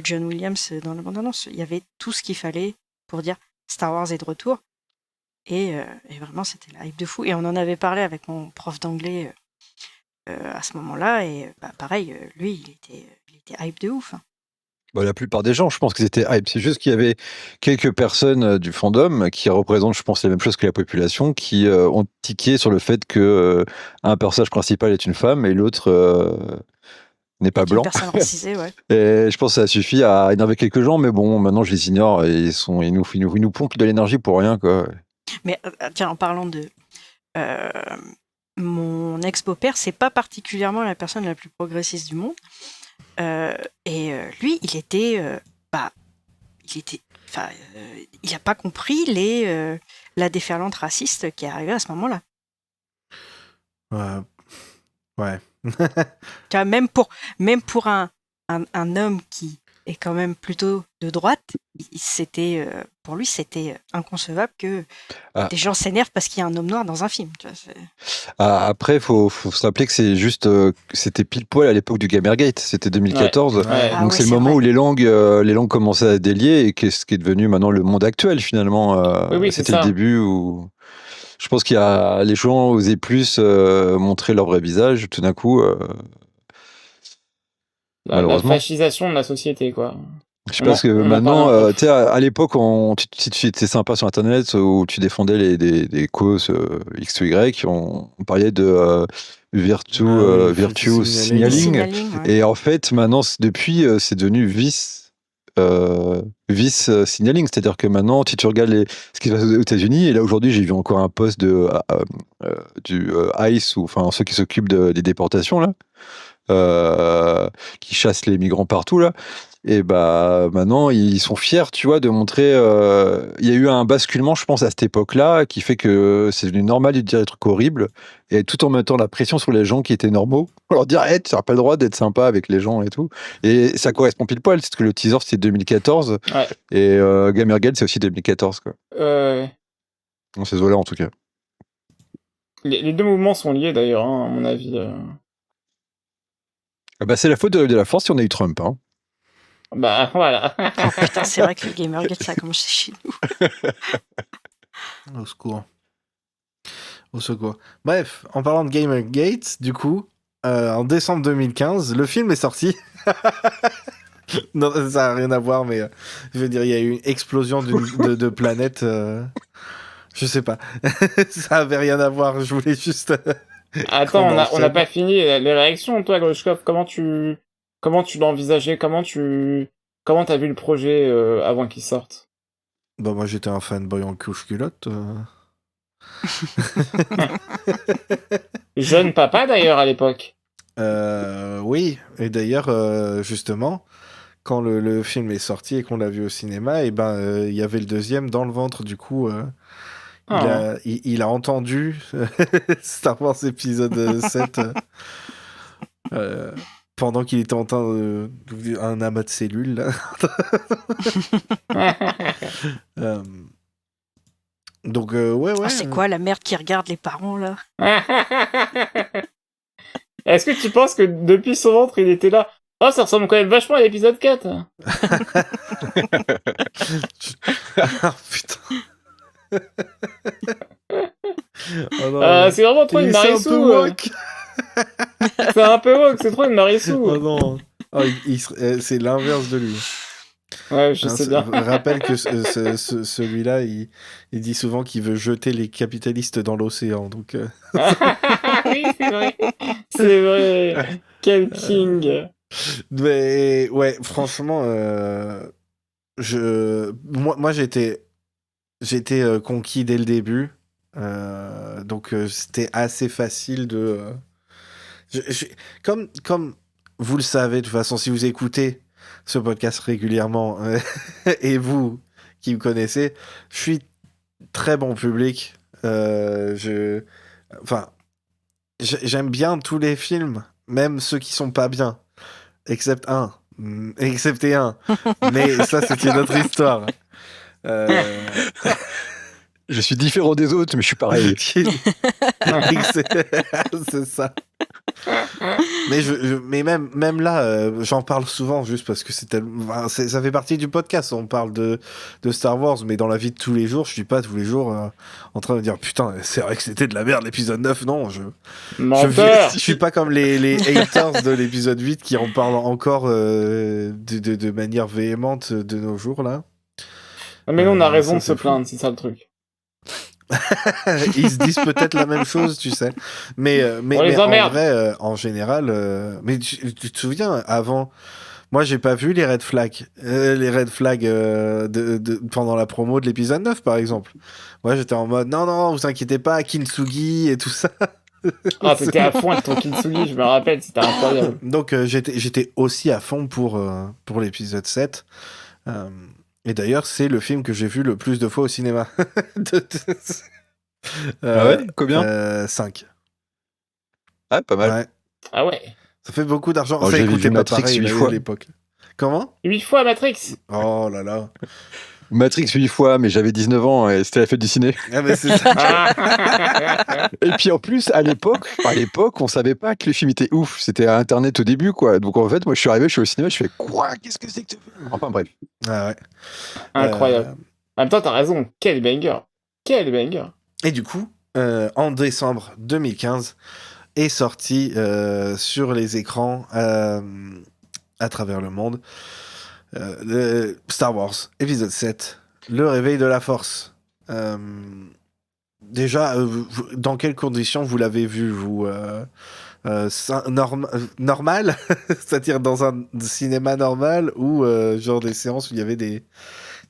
John Williams dans la bande-annonce. Il y avait tout ce qu'il fallait pour dire Star Wars est de retour. Et vraiment, c'était la hype de fou. Et on en avait parlé avec mon prof d'anglais à ce moment-là. Et pareil, lui, il était hype de ouf. Hein. Bah, la plupart des gens, je pense qu'ils étaient hype. C'est juste qu'il y avait quelques personnes du fandom qui représentent, je pense, les mêmes choses que la population, qui ont tiqué sur le fait que un personnage principal est une femme et l'autre n'est pas Une blanc. personne racisée, ouais. Et je pense que ça suffit à énerver quelques gens, mais bon, maintenant je les ignore et ils nous pompent de l'énergie pour rien, quoi. Mais tiens, en parlant de mon ex-beau-père, c'est pas particulièrement la personne la plus progressiste du monde. Lui, il a pas compris la déferlante raciste qui est arrivée à ce moment-là. Ouais. Tu vois, même pour un homme qui est quand même plutôt de droite, pour lui, c'était inconcevable que des gens s'énervent parce qu'il y a un homme noir dans un film. Tu vois, Après, faut se rappeler que c'était pile poil à l'époque du Gamergate, c'était 2014. Ouais. Donc c'est le moment où les langues commençaient à délier et ce qui est devenu maintenant le monde actuel finalement. Oui, c'est c'était ça. le début où je pense les gens osaient plus montrer leur vrai visage. Tout d'un coup, La malheureusement. fascisation de la société, quoi. Je pense que on en maintenant, parle un peu. tu sais, à l'époque, si tu étais sympa sur Internet où tu défendais des causes X ou Y, on parlait de virtue signaling. signaling, ouais. Et en fait, maintenant, depuis, c'est devenu vice signaling. C'est-à-dire que maintenant, si tu regardes ce qui se passe aux États-Unis, et là aujourd'hui, j'ai vu encore un post du ICE, ou enfin ceux qui s'occupent des déportations, là, qui chassent les migrants partout, là. Et bah maintenant ils sont fiers, tu vois, de montrer. Il y a eu un basculement, je pense, à cette époque-là, qui fait que c'est devenu normal de dire des trucs horribles, et tout en mettant la pression sur les gens qui étaient normaux, pour leur dire, hey, tu n'as pas le droit d'être sympa avec les gens et tout. Et ça correspond pile poil, parce que le teaser c'était 2014, Ouais. et Gamergate c'est aussi 2014, quoi. Dans ces eaux-là, en tout cas. Les deux mouvements sont liés d'ailleurs, hein, à mon avis. Ah bah, c'est la faute de la France si on a eu Trump, hein. Bah voilà. Oh putain, c'est vrai que le Gamergate, ça a commencé chez nous. Au secours. Au secours. Bref, en parlant de Gamergate, du coup, en décembre 2015, le film est sorti. Non, ça n'a rien à voir, mais je veux dire, il y a eu une explosion de planètes. Je sais pas. Ça avait rien à voir, je voulais juste. Attends, qu'on on enchaîne. n'a pas fini les réactions, toi, Grushkov. Comment tu l'as envisagé? Comment t'as vu le projet avant qu'il sorte? Bah, moi, j'étais un fanboy en couche-culotte. Jeune papa, d'ailleurs, à l'époque. Oui, et d'ailleurs, justement, quand le film est sorti et qu'on l'a vu au cinéma, et ben, il y avait le deuxième dans le ventre, du coup. Il a entendu Star Wars épisode 7 pendant qu'il était en train un amas de cellules là. Donc ouais. Oh, c'est quoi la merde qui regarde les parents là? Est-ce que tu penses que depuis son ventre, il était là? Oh, ça ressemble quand même vachement à l'épisode 4. Ah, putain. Oh non, c'est vraiment trop une Marissou. C'est un peu woke, c'est trop une Marissou. Oh non. Oh, c'est l'inverse de lui. Ouais, je sais bien. Je rappelle que celui-là, il dit souvent qu'il veut jeter les capitalistes dans l'océan. Donc, oui, c'est vrai. C'est vrai. Quel king. Mais ouais, franchement, moi j'étais conquis dès le début. Donc c'était assez facile de... Comme vous le savez, de toute façon, si vous écoutez ce podcast régulièrement, et vous qui me connaissez, je suis très bon public. J'aime bien tous les films, même ceux qui sont pas bien, excepté un. Mais ça, c'est une autre histoire. Je suis différent des autres, mais je suis pareil. C'est ça. Mais même là, j'en parle souvent juste parce que ça fait partie du podcast. On parle de Star Wars, mais dans la vie de tous les jours, je suis pas tous les jours en train de dire putain, c'est vrai que c'était de la merde l'épisode 9. Non, je suis pas comme les haters de l'épisode 8 qui en parlent encore de manière véhémente de nos jours là. Mais nous, on a raison ça, de se c'est fou. plaindre, c'est ça le truc. Ils se disent peut-être la même chose, tu sais. Mais On les en emmerde. vrai, en général, mais tu te souviens, avant, moi, j'ai pas vu les red flags, pendant la promo de l'épisode 9, par exemple. Moi, j'étais en mode, non, vous inquiétez pas, Kintsugi et tout ça. Ah, t'étais à fond avec ton Kintsugi, je me rappelle, c'était incroyable. Donc, j'étais aussi à fond pour l'épisode 7. Et d'ailleurs, c'est le film que j'ai vu le plus de fois au cinéma. Ah ouais, combien 5. Ah, pas mal. Ouais. Ah ouais. Ça fait beaucoup d'argent. Oh, Ça j'avais coûtait vu pas Matrix pareil 8 à fois. l'époque. Comment 8 fois Matrix. Oh là là. Matrix 8 fois, mais j'avais 19 ans et c'était la fête du ciné. Ah mais c'est ça. Ah. Et puis en plus, à l'époque, on savait pas que le film était ouf. C'était à Internet au début, quoi. Donc en fait, moi, je suis arrivé, je suis au cinéma, je fais quoi? Qu'est-ce que c'est que ce film? Enfin bref. Ah ouais. Incroyable. En même temps, t'as raison, quel banger. Quel banger. Et du coup, en décembre 2015, est sorti sur les écrans à travers le monde le Star Wars épisode 7, le réveil de la force. Déjà, dans quelles conditions vous l'avez vu, vous normal c'est-à-dire dans un cinéma normal ou genre des séances où il y avait des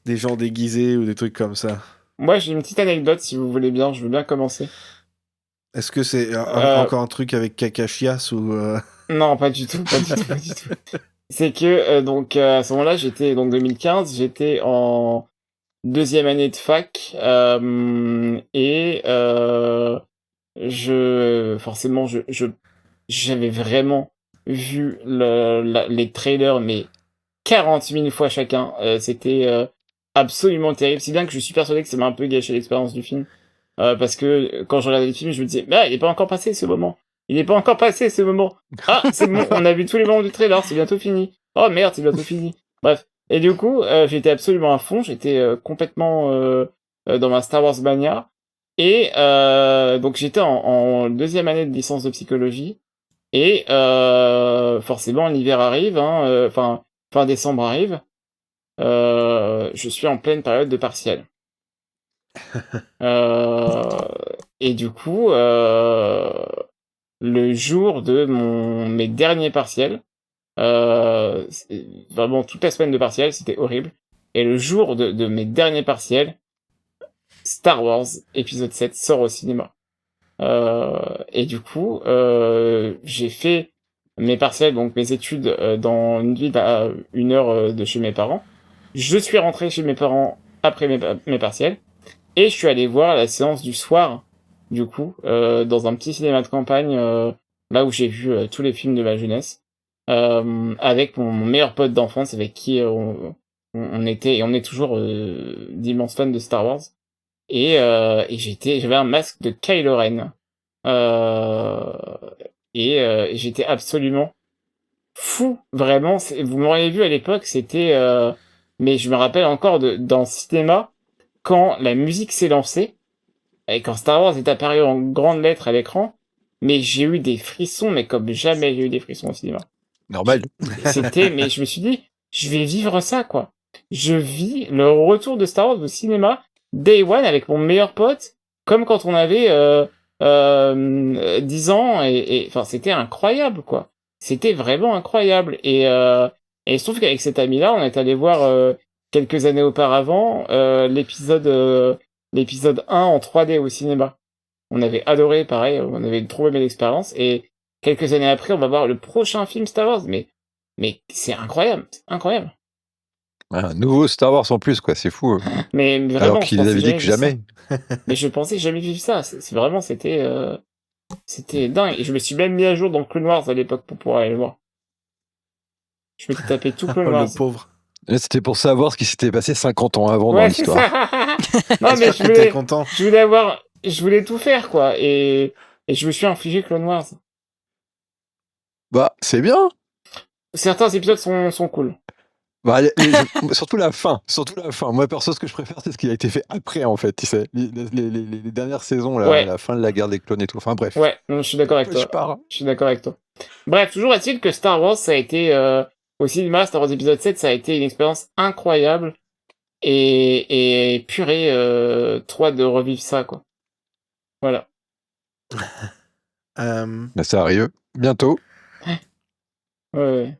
gens déguisés ou des trucs comme ça? Moi, j'ai une petite anecdote, si vous voulez bien, je veux bien commencer. Est-ce que c'est encore un truc avec Kakashias ou Non, pas du tout, pas du tout, pas du tout. C'est que, donc, à ce moment-là, donc 2015, j'étais en 2e année de fac, et forcément, j'avais vraiment vu les trailers, mais 40 000 fois chacun. C'était absolument terrible, si bien que je suis persuadé que ça m'a un peu gâché l'expérience du film. Parce que quand je regardais le film, je me disais, il est pas encore passé ce moment. Il n'est pas encore passé ce moment. Ah, c'est bon, on a vu tous les moments du trailer, c'est bientôt fini. Oh merde, c'est bientôt fini. Bref. Et du coup, j'étais absolument à fond, j'étais complètement dans ma Star Wars mania. Et donc j'étais en 2e année de licence de psychologie. Et forcément, l'hiver arrive, fin décembre arrive. Je suis en pleine période de partiel. Et du coup, le jour de mes derniers partiels, vraiment toute la semaine de partiels, c'était horrible. Et le jour de mes derniers partiels, Star Wars épisode 7 sort au cinéma. Et du coup, j'ai fait mes partiels, donc mes études, dans une ville à 1 heure de chez mes parents. Je suis rentré chez mes parents après mes partiels. Et je suis allé voir la séance du soir, du coup, dans un petit cinéma de campagne, là où j'ai vu tous les films de ma jeunesse, avec mon meilleur pote d'enfance, avec qui on était, et on est toujours d'immenses fans de Star Wars. Et j'avais un masque de Kylo Ren. Et j'étais absolument fou, vraiment. Vous m'auriez vu à l'époque, c'était... mais je me rappelle encore dans le cinéma, quand la musique s'est lancée, et quand Star Wars est apparu en grandes lettres à l'écran, mais j'ai eu des frissons, mais comme jamais j'ai eu des frissons au cinéma. Normal. Mais je me suis dit, je vais vivre ça, quoi. Je vis le retour de Star Wars au cinéma, Day One, avec mon meilleur pote, comme quand on avait 10 ans, et enfin, c'était incroyable, quoi. C'était vraiment incroyable. Et il se trouve qu'avec cet ami-là, on est allé voir quelques années auparavant l'épisode 1 en 3D au cinéma. On avait adoré, pareil, on avait trop aimé l'expérience, et quelques années après, on va voir le prochain film Star Wars, mais c'est incroyable, incroyable. Un nouveau Star Wars en plus, quoi, c'est fou. Mais vraiment, Alors qu'il avait dit que jamais. Mais je pensais jamais vivre ça. C'est vraiment, c'était dingue. Et je me suis même mis à jour dans Clone Wars à l'époque pour pouvoir aller le voir. Je m'étais tapé tout Clone Wars. Le pauvre. Là, c'était pour savoir ce qui s'était passé 50 ans avant dans Ouais, c'est l'histoire. ça. Non, mais J'espère que t'es content. je voulais tout faire, quoi. Et je me suis infligé Clone Wars. Bah, c'est bien. Certains épisodes sont cool. Bah, surtout la fin. Surtout la fin. Moi, perso, ce que je préfère, c'est ce qui a été fait après, en fait. Tu sais, les dernières saisons, là, Ouais. la fin de la guerre des clones et tout. Enfin, bref. Ouais, je suis d'accord avec Je toi. pars. Je suis d'accord avec toi. Bref, toujours est-il que Star Wars, ça a été, au cinéma, Star Wars épisode 7, ça a été une expérience incroyable. Et purée, trop hâte de revivre ça, quoi. Voilà. Bah, ça arrive. Bientôt. Ouais.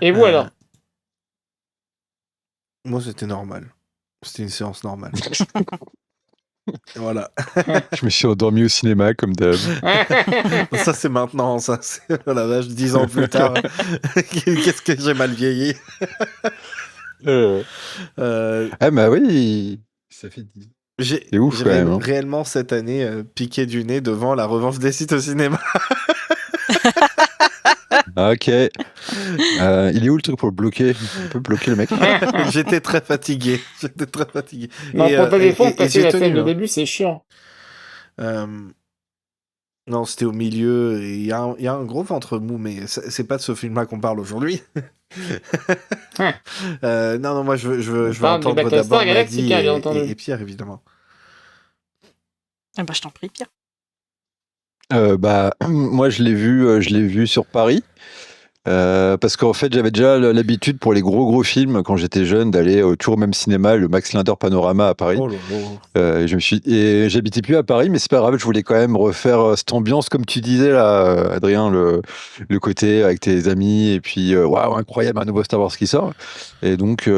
Et vous, alors? Moi, c'était normal. C'était une séance normale. Voilà. Je me suis endormi au cinéma, comme d'hab. Ça, c'est maintenant. Ça, c'est oh la vache, 10 ans plus tard. Qu'est-ce que j'ai mal vieilli. Ah, bah oui. Ça fait 10. C'est ouf, J'ai quand même. Hein. réellement cette année piqué du nez devant la revanche des sites au cinéma. Ok. Il est où le truc pour le bloquer? On peut bloquer le mec? J'étais très fatigué. Non, pour ta défense, passer j'ai la tenu, scène de hein. début, c'est chiant. Non, c'était au milieu. Et il y a un gros ventre mou, mais c'est pas de ce film-là qu'on parle aujourd'hui. Non, moi, je veux parle de entendre Battlestar d'abord Galactica, Maddy bien entendu. et Pierre, évidemment. Ah bah, je t'en prie, Pierre. Bah, moi, je l'ai vu sur Paris. Parce qu'en fait, j'avais déjà l'habitude pour les gros films quand j'étais jeune d'aller toujours au même cinéma, le Max Linder Panorama à Paris. Oh là là. Et j'habitais plus à Paris, mais c'est pas grave, je voulais quand même refaire cette ambiance, comme tu disais là, Adrien, le côté avec tes amis, et puis waouh, incroyable, un nouveau Star Wars qui sort. Et donc,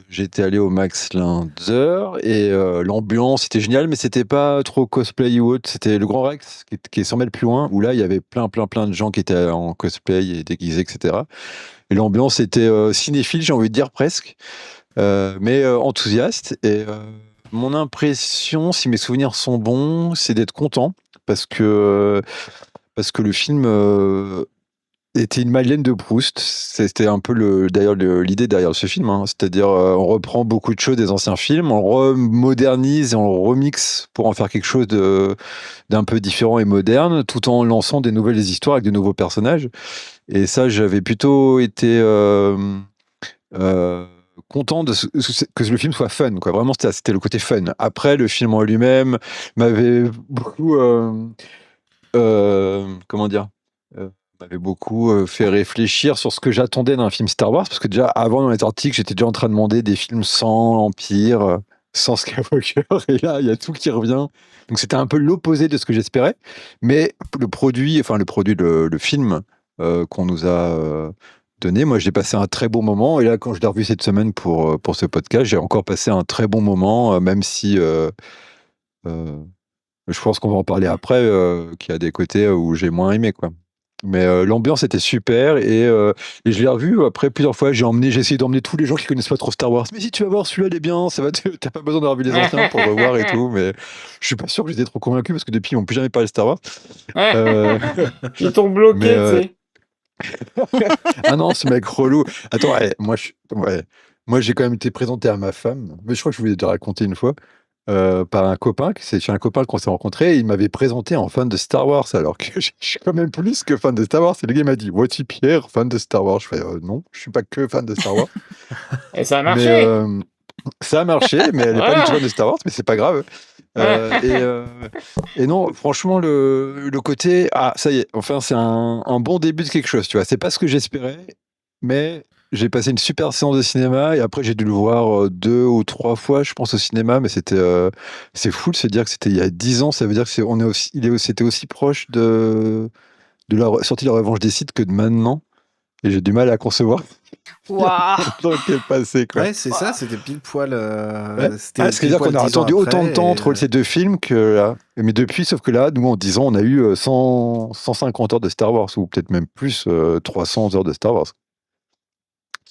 j'étais allé au Max Linder, et l'ambiance était géniale, mais c'était pas trop cosplay ou autre. C'était le Grand Rex, qui est 100 mètres plus loin, où là, il y avait plein de gens qui étaient en cosplay et déguisés, etc. Et l'ambiance était cinéphile, j'ai envie de dire presque, mais enthousiaste. Et mon impression, si mes souvenirs sont bons, c'est d'être content parce que le film était une Madeleine de Proust. C'était un peu l'idée derrière ce film, hein. C'est-à-dire on reprend beaucoup de choses des anciens films, on remodernise et on remixe pour en faire quelque chose d'un peu différent et moderne, tout en lançant des nouvelles histoires avec de nouveaux personnages. Et ça, j'avais plutôt été content que le film soit fun, quoi. Vraiment, c'était le côté fun. Après, le film en lui-même m'avait beaucoup, comment dire, m'avait beaucoup fait réfléchir sur ce que j'attendais d'un film Star Wars, parce que déjà, avant, dans les articles, j'étais déjà en train de demander des films sans l'Empire, sans Skywalker, et là, il y a tout qui revient. Donc, c'était un peu l'opposé de ce que j'espérais. Mais le film qu'on nous a donné, moi, j'ai passé un très bon moment. Et là, quand je l'ai revu cette semaine pour ce podcast, j'ai encore passé un très bon moment, même si je pense qu'on va en parler après, qu'il y a des côtés où j'ai moins aimé, quoi. Mais l'ambiance était super, et je l'ai revu après plusieurs fois. J'ai essayé d'emmener tous les gens qui connaissent pas trop Star Wars. Mais si tu vas voir, celui-là, il est bien, t'as pas besoin d'avoir vu les anciens pour le revoir et tout. Mais je suis pas sûr que j'étais trop convaincu parce que depuis, ils m'ont plus jamais parlé de Star Wars. Ils t'ont bloqué, mais, tu sais. Ah non, ce mec relou. Attends, moi, j'ai quand même été présenté à ma femme, mais je crois que je vous l'ai déjà raconté une fois, par un copain, c'est chez un copain qu'on s'est rencontré, et il m'avait présenté en fan de Star Wars, alors que je suis quand même plus que fan de Star Wars. Et le gars m'a dit, vois-tu Pierre, fan de Star Wars? Je fais, non, je suis pas que fan de Star Wars. Et ça a marché. Mais, ça a marché, mais elle n'est pas du tout fan de Star Wars, mais c'est pas grave. Et non, franchement, le côté, ça y est, enfin, c'est un bon début de quelque chose, tu vois. C'est pas ce que j'espérais, mais j'ai passé une super séance de cinéma, et après j'ai dû le voir 2 ou 3 fois, je pense, au cinéma, mais c'est fou de se dire que c'était il y a 10 ans. Ça veut dire que c'était aussi proche de la sortie de la Revanche des Sith que de maintenant, et j'ai du mal à concevoir Waouh. le temps qui est passé, quoi. Ouais, c'est ça, c'était pile poil. C'est-à-dire qu'on a attendu autant de temps entre ces deux films que là. Mais depuis, sauf que là, nous, en 10 ans, on a eu 150 heures de Star Wars, ou peut-être même plus, 300 heures de Star Wars.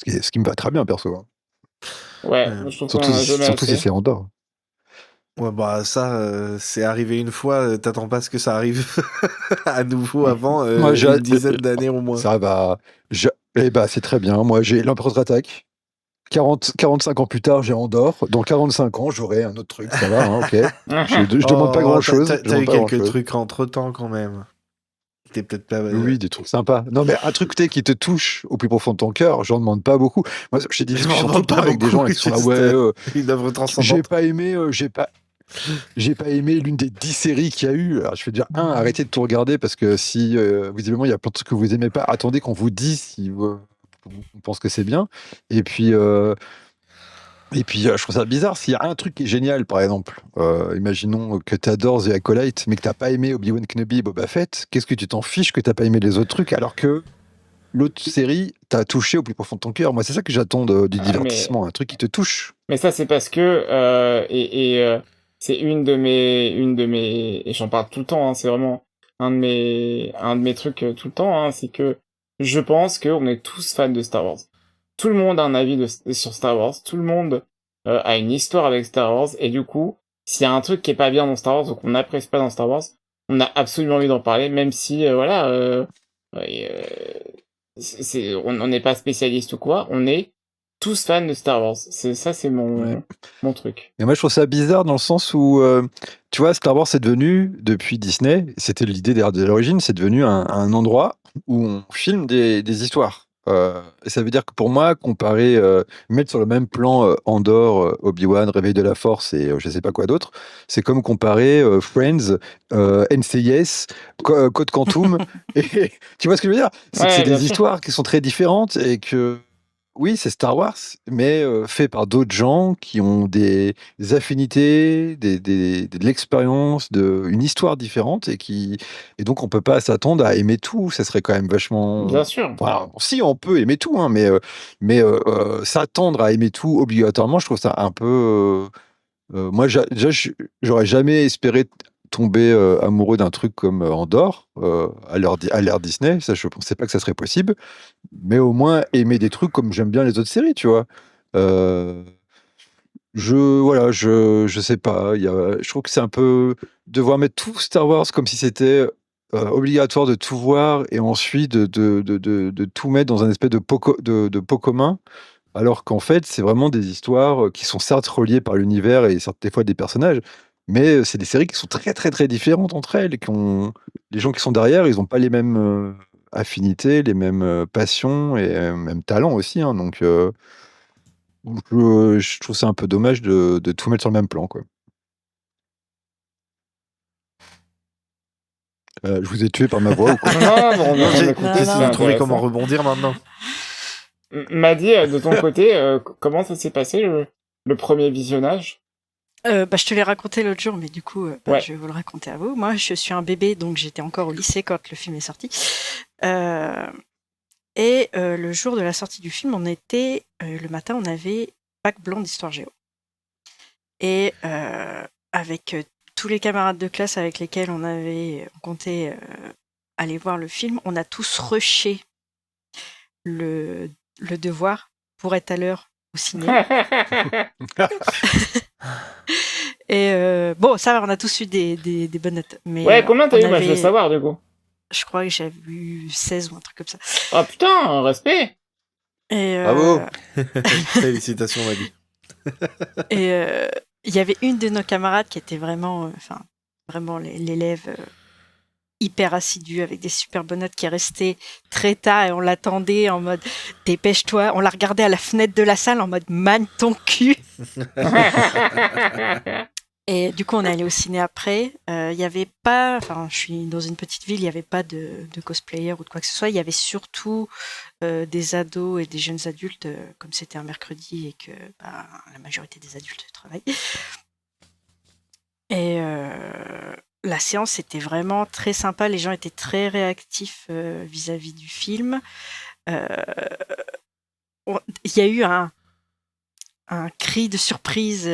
Ce qui me va très bien, perso. Hein. Ouais, je trouve qu'on Surtout, en a jamais surtout si assez. c'est Andorre. Ouais, bah ça, c'est arrivé une fois, t'attends pas à ce que ça arrive à nouveau avant Moi, une dizaine d'années au moins. Ça va. C'est très bien. Moi, j'ai l'Empereur contre-attaque. 45 ans plus tard, j'ai Andorre. Dans 45 ans, j'aurai un autre truc. Ça va, hein, ok. Je demande pas grand-chose. T'as eu quelques trucs entre-temps quand même. T'es peut-être pas. Oui, des trucs sympas. Non, mais un truc qui te touche au plus profond de ton cœur, j'en demande pas beaucoup. Moi, j'ai des Je m'en discussions tout demande le temps pas avec des beaucoup, gens là, qui sont là, juste, ouais, une œuvre j'ai transcendante. pas aimé, j'ai pas aimé l'une des 10 séries qu'il y a eu. Alors, je vais dire, arrêtez de tout regarder parce que si, visiblement, il y a plein de trucs que vous aimez pas, attendez qu'on vous dise si on pense que c'est bien. Et puis, je trouve ça bizarre. S'il y a un truc qui est génial, par exemple, imaginons que tu adores The Acolyte, mais que t'as pas aimé Obi-Wan Kenobi et Boba Fett, qu'est-ce que tu t'en fiches que t'as pas aimé les autres trucs alors que l'autre série t'a touché au plus profond de ton cœur? Moi, c'est ça que j'attends du Ah, divertissement, un truc qui te touche. mais ça, c'est parce que c'est une de mes et j'en parle tout le temps. Hein, c'est vraiment un de mes trucs tout le temps. Hein, c'est que je pense qu'on est tous fans de Star Wars. Tout le monde a un avis sur Star Wars. Tout le monde a une histoire avec Star Wars. Et du coup, s'il y a un truc qui est pas bien dans Star Wars ou qu'on n'apprécie pas dans Star Wars, on a absolument envie d'en parler, même si on n'est pas spécialiste ou quoi. On est tous fans de Star Wars. C'est mon truc. Et moi, je trouve ça bizarre dans le sens où, tu vois, Star Wars, c'est devenu, depuis Disney, c'était l'idée de l'origine, c'est devenu un endroit où on filme des histoires. Et ça veut dire que pour moi, mettre sur le même plan Andor, Obi-Wan, Réveil de la Force et je sais pas quoi d'autre, c'est comme comparer Friends, NCIS, Code Quantum. Et tu vois ce que je veux dire? C'est que Ouais, c'est bien des sûr. histoires qui sont très différentes et que oui, c'est Star Wars, mais fait par d'autres gens qui ont des affinités, de l'expérience, une histoire différente et donc on peut pas s'attendre à aimer tout. Ça serait quand même vachement. Bien sûr. Enfin, si on peut aimer tout, hein, mais s'attendre à aimer tout obligatoirement, je trouve ça un peu. Moi, j'aurais jamais espéré tomber amoureux d'un truc comme Andorre à l'ère Disney. Ça, je pensais pas que ça serait possible. Mais au moins aimer des trucs comme j'aime bien les autres séries, tu vois. Euh, voilà, je sais pas. Je trouve que c'est un peu devoir mettre tout Star Wars comme si c'était obligatoire de tout voir et ensuite de tout mettre dans un espèce de pot commun. Alors qu'en fait, c'est vraiment des histoires qui sont certes reliées par l'univers et certes des fois des personnages, mais c'est des séries qui sont très très très différentes entre elles. Les gens qui sont derrière, ils n'ont pas les mêmes affinités, les mêmes passions et même talents aussi. Hein, donc, je trouve ça un peu dommage de tout mettre sur le même plan, quoi. Je vous ai tué par ma voix ou quoi? Non, Non, on j'ai écoutait, essayé c'était de trouver intéressant. comment rebondir maintenant. Maddy, de ton côté, comment ça s'est passé le premier visionnage? Je te l'ai raconté l'autre jour, mais du coup, Ouais. je vais vous le raconter à vous. Moi, je suis un bébé, donc j'étais encore au lycée quand le film est sorti. Le jour de la sortie du film, le matin, on avait bac blanc d'histoire géo. Et avec tous les camarades de classe avec lesquels on comptait aller voir le film, on a tous rushé le devoir pour être à l'heure au ciné. Et bon, ça va, on a tous eu des bonnes notes. Mais, Ouais, combien t'as on eu? Moi, je veux avait- savoir, du coup. Je crois que j'avais eu 16 ou un truc comme ça. Ah putain, respect! Et, Bravo. Félicitations, Madi. Et il y avait une de nos camarades qui était vraiment, vraiment l'élève hyper assidu avec des super bonnes notes qui est resté très tard et on l'attendait en mode dépêche-toi. On la regardait à la fenêtre de la salle en mode man ton cul. Et du coup, on est allé au ciné après. Il y avait pas, enfin, je suis dans une petite ville, il n'y avait pas de cosplayer ou de quoi que ce soit. Il y avait surtout des ados et des jeunes adultes, comme c'était un mercredi et que la majorité des adultes travaillent. Et la séance était vraiment très sympa. Les gens étaient très réactifs vis-à-vis du film. Il y a eu un cri de surprise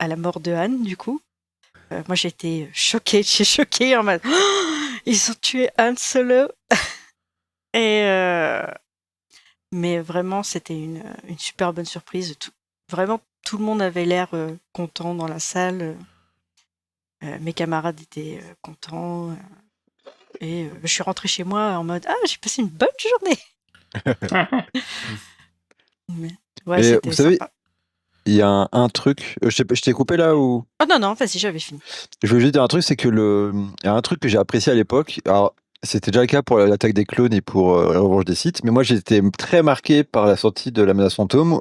à la mort de Han, du coup. Moi, j'ai été choquée en mode ils ont tué Han Solo. Mais vraiment, c'était une super bonne surprise. Vraiment, tout le monde avait l'air content dans la salle. Mes camarades étaient contents. Et je suis rentrée chez moi en mode j'ai passé une bonne journée. Mais, ouais, Et c'était vous savez, sympa. il y a un truc. Je t'ai coupé là ou? Oh non, vas-y, j'avais fini. Je veux juste dire un truc, c'est que il y a un truc que j'ai apprécié à l'époque. Alors, C'était déjà le cas pour l'attaque des clones et pour la revanche des Sith, mais moi j'étais très marqué par la sortie de la menace fantôme,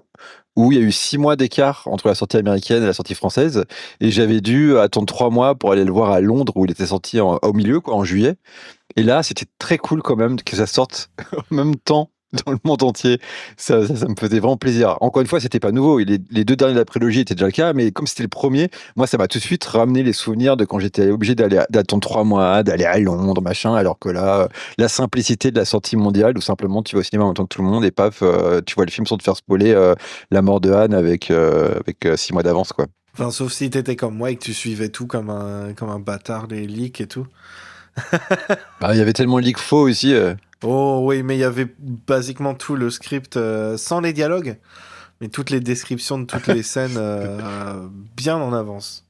où il y a eu 6 mois d'écart entre la sortie américaine et la sortie française, et j'avais dû attendre 3 mois pour aller le voir à Londres, où il était sorti au milieu, quoi, en juillet. Et là, c'était très cool quand même que ça sorte en même temps dans le monde entier. Ça me faisait vraiment plaisir. Encore une fois, c'était pas nouveau. Les 2 derniers de la prélogie étaient déjà le cas, mais comme c'était le premier, moi, ça m'a tout de suite ramené les souvenirs de quand j'étais obligé d'attendre 3 mois, d'aller à Londres, machin, alors que là, la simplicité de la sortie mondiale, où simplement tu vas au cinéma en même temps que tout le monde et paf, tu vois le film sans te faire spoiler la mort de Han avec 6 mois d'avance, quoi. Enfin, sauf si t'étais comme moi et que tu suivais tout comme un bâtard, les leaks et tout. Bah, il y avait tellement de leaks faux aussi. Oh oui, mais il y avait basiquement tout le script sans les dialogues, mais toutes les descriptions de toutes les scènes bien en avance.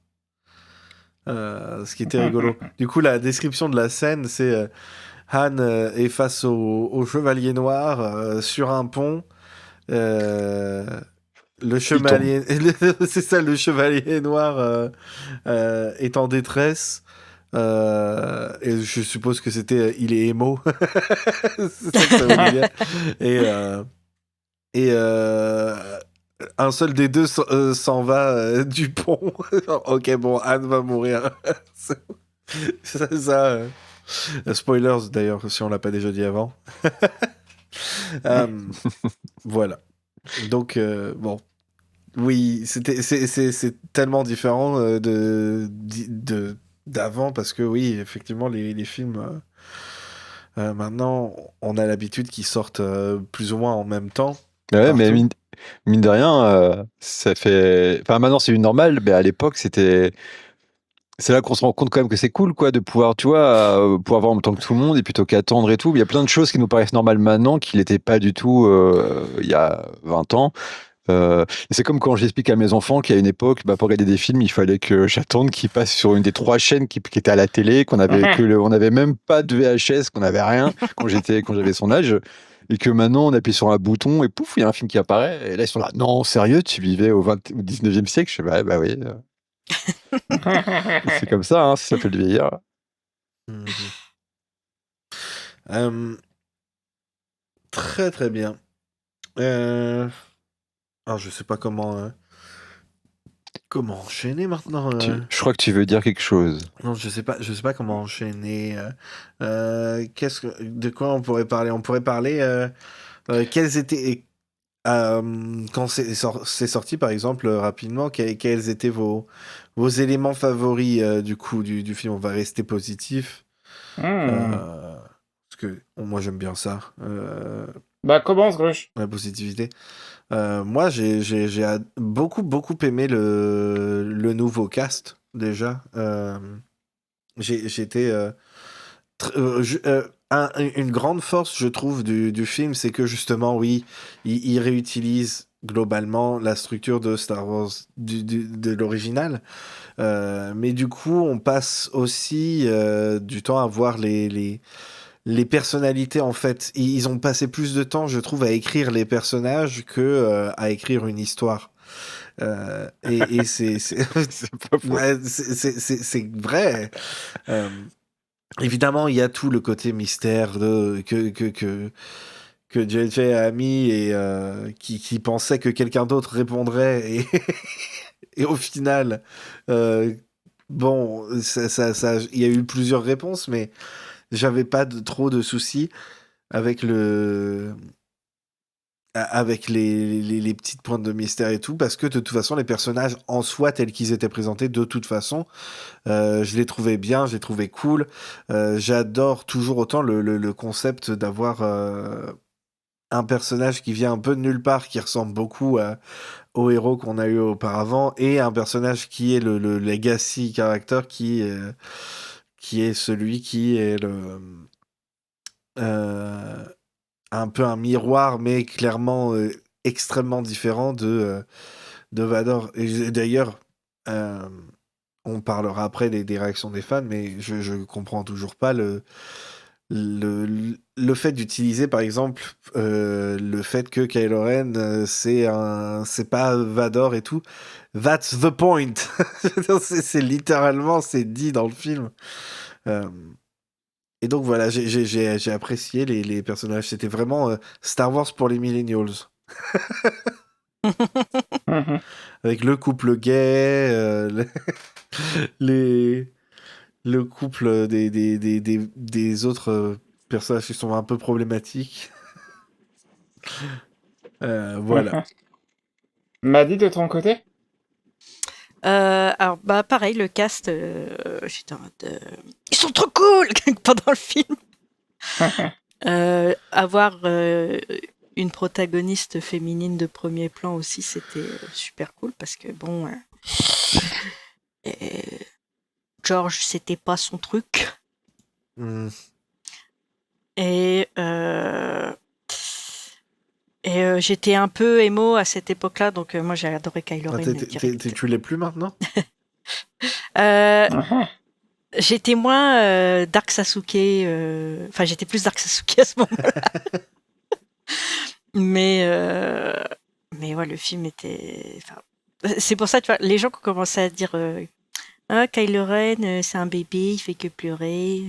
Ce qui était rigolo. Du coup, la description de la scène, c'est Han est face au chevalier noir sur un pont. Euh, le chevalier, c'est ça, le chevalier noir est en détresse. Et je suppose que c'était il est émo. C'est ça que ça veut dire. Et un seul des deux s'en va du pont. Ok, bon, Anne va mourir. C'est ça. Spoilers d'ailleurs, si on l'a pas déjà dit avant. Euh, voilà. Donc, bon. Oui, c'est tellement différent d'avant parce que oui, effectivement, les films, maintenant, on a l'habitude qu'ils sortent plus ou moins en même temps. Ouais, mais Partout. mine de rien, ça fait. Enfin, maintenant c'est une normale, mais à l'époque c'était. C'est là qu'on se rend compte quand même que c'est cool, quoi, de pouvoir, tu vois, pouvoir voir en même temps que tout le monde et plutôt qu'attendre et tout. Il y a plein de choses qui nous paraissent normales maintenant qui n'étaient pas du tout il y a 20 ans. Et c'est comme quand j'explique à mes enfants qu'à une époque, bah, pour regarder des films, il fallait que j'attende qu'ils passent sur une des 3 chaînes qui étaient à la télé, on n'avait même pas de VHS, qu'on n'avait rien quand j'avais son âge. Et que maintenant, on appuie sur un bouton et pouf, il y a un film qui apparaît. Et là, ils sont là, non, sérieux, tu vivais au 19e siècle? Je fais, bah oui, c'est comme ça, hein, ça s'appelle vieillir. Mhm. Très très bien. Alors, je sais pas comment enchaîner maintenant. Je crois que tu veux dire quelque chose. Non, je sais pas comment enchaîner. De quoi on pourrait parler? On pourrait parler quels étaient quand c'est sorti par exemple rapidement, quels étaient vos éléments favoris du coup du film? On va rester positif parce que moi j'aime bien ça, Bah, commence, Grush. la positivité. Moi j'ai beaucoup aimé le nouveau cast déjà. J'étais une grande force, je trouve, du film, c'est que justement, oui, il réutilise globalement la structure de Star Wars de l'original. Mais du coup, on passe aussi du temps à voir les personnalités, en fait. Ils ont passé plus de temps, je trouve, à écrire les personnages que à écrire une histoire. Et c'est C'est pas faux. ouais, c'est vrai. Euh, Évidemment, il y a tout le côté mystère que JJ a mis et qui pensait que quelqu'un d'autre répondrait et au final, euh, bon, il y a eu plusieurs réponses, mais j'avais pas trop de soucis avec avec les petites pointes de mystère et tout, parce que de toute façon, les personnages en soi, tels qu'ils étaient présentés, de toute façon, je les trouvais bien, je les trouvais cool. J'adore toujours autant le concept d'avoir un personnage qui vient un peu de nulle part, qui ressemble beaucoup au héros qu'on a eu auparavant, et un personnage qui est le legacy character, qui est celui qui est euh, un peu un miroir, mais clairement extrêmement différent de Vador. Et d'ailleurs, euh, on parlera après des réactions des fans, mais je comprends toujours pas le fait d'utiliser, par exemple, le fait que Kylo Ren, c'est pas Vador et tout. That's the point. C'est littéralement, c'est dit dans le film. Euh, Et donc voilà, j'ai apprécié les personnages. C'était vraiment Star Wars pour les millennials. Mhm. Avec le couple gay, les, le couple des autres personnages qui sont un peu problématiques. Voilà. Maddy, de ton côté? Alors, bah, pareil, le cast, j'étais en mode, ils sont trop cool pendant le film. Avoir une protagoniste féminine de premier plan aussi, c'était super cool parce que bon, euh, George, c'était pas son truc. Hmm. Et j'étais un peu émo à cette époque-là, donc moi j'ai adoré Kylo Ren direct. Tu l'es plus maintenant? J'étais moins Dark Sasuke, enfin j'étais plus Dark Sasuke à ce moment-là. mais ouais, le film était... c'est pour ça, tu vois, les gens qui ont commencé à dire ah, Kylo Ren, c'est un bébé, il fait que pleurer,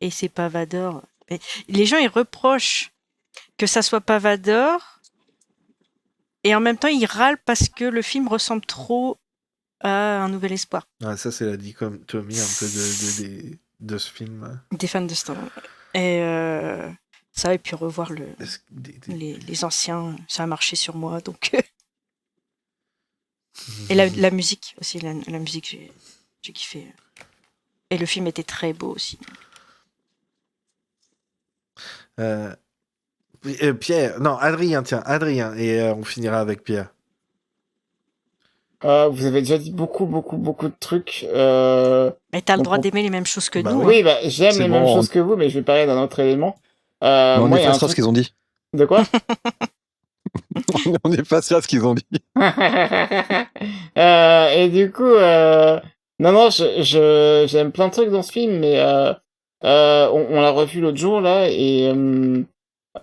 et c'est pas Vador. Mais les gens, ils reprochent que ça soit pas Vador, et en même temps, ils râlent parce que le film ressemble trop à Un Nouvel Espoir. Ah, ça, c'est la dichotomie un peu de ce film. Des fans de Star Wars. Et ça, et puis revoir les anciens, ça a marché sur moi, donc... Et la musique aussi, la musique, j'ai kiffé. Et le film était très beau aussi. Pierre, non, Adrien, et on finira avec Pierre. Vous avez déjà dit beaucoup de trucs. Mais t'as le droit d'aimer les mêmes choses que Bah nous. oui. hein. Oui, j'aime les mêmes choses que vous, mais je vais parler d'un autre élément. on Moi, il y a un effacera ce truc... qu'ils ont dit. De quoi? On effacera ce qu'ils ont dit. Et du coup, non, j'aime plein de trucs dans ce film, mais on l'a revu l'autre jour là, et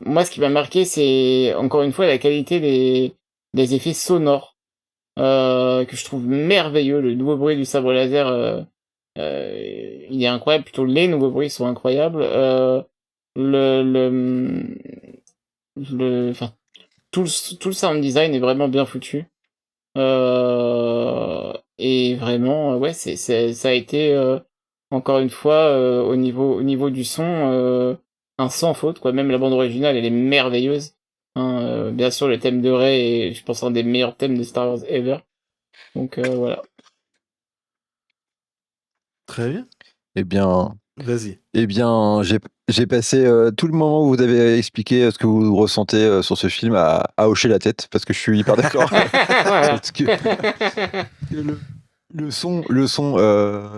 moi, ce qui m'a marqué, c'est encore une fois la qualité des effets sonores que je trouve merveilleux. Le nouveau bruit du sabre laser, il est incroyable. Plutôt les nouveaux bruits sont incroyables. Enfin, tout le sound design est vraiment bien foutu. Et vraiment, ouais, ça a été encore une fois au niveau du son, un sans faute, quoi. Même la bande originale, elle est merveilleuse. Hein, bien sûr, le thème de Rey est, je pense, un des meilleurs thèmes de Star Wars ever. Donc voilà. Très bien. Vas-y. Bien, j'ai passé tout le moment où vous avez expliqué ce que vous ressentez sur ce film à hocher la tête parce que je suis hyper d'accord. Parce que le son,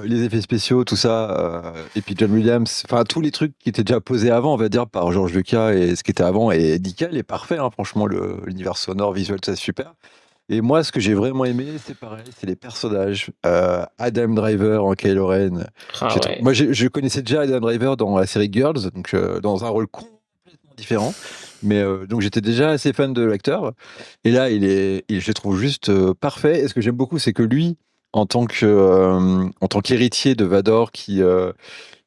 les effets spéciaux, tout ça, et puis John Williams, enfin tous les trucs qui étaient déjà posés avant, on va dire, par George Lucas et ce qui était avant, et nickel, est parfait, hein, franchement, l'univers sonore, visuel, c'est super. Et moi, ce que j'ai vraiment aimé, c'est pareil, c'est les personnages. Adam Driver en Kylo Ren. Ouais. Moi, je connaissais déjà Adam Driver dans la série Girls, donc dans un rôle complètement différent. Mais donc j'étais déjà assez fan de l'acteur. Et là, je le trouve juste parfait. Et ce que j'aime beaucoup, c'est que lui, en tant qu'héritier de Vador, qui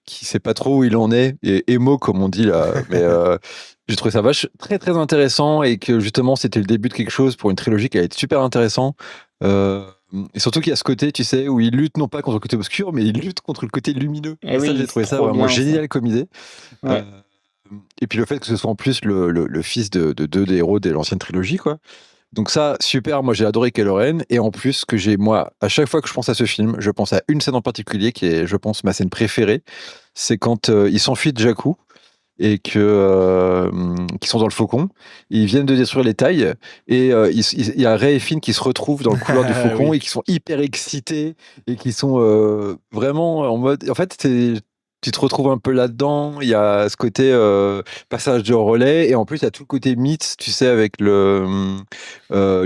sait pas trop où il en est, et émo comme on dit là, mais j'ai trouvé ça très très intéressant, et que justement c'était le début de quelque chose pour une trilogie qui allait être super intéressant, et surtout qu'il y a ce côté, tu sais, où il lutte non pas contre le côté obscur, mais il lutte contre le côté lumineux. Et oui, ça, j'ai trouvé ça vraiment génial comme idée. Ouais. Et puis le fait que ce soit en plus le fils de deux des héros de l'ancienne trilogie, quoi. Donc ça, super, moi j'ai adoré Kylo Ren, et en plus moi, à chaque fois que je pense à ce film, je pense à une scène en particulier qui est, je pense, ma scène préférée. C'est quand ils s'enfuient de Jakku et qu'ils sont dans le Faucon, ils viennent de détruire les tailles, et il y a Rey et Finn qui se retrouvent dans le couloir du Faucon, oui. Et qui sont hyper excités, et qui sont vraiment en mode... En fait, tu te retrouves un peu là-dedans, il y a ce côté passage de relais, et en plus il y a tout le côté mythe, tu sais, avec Luke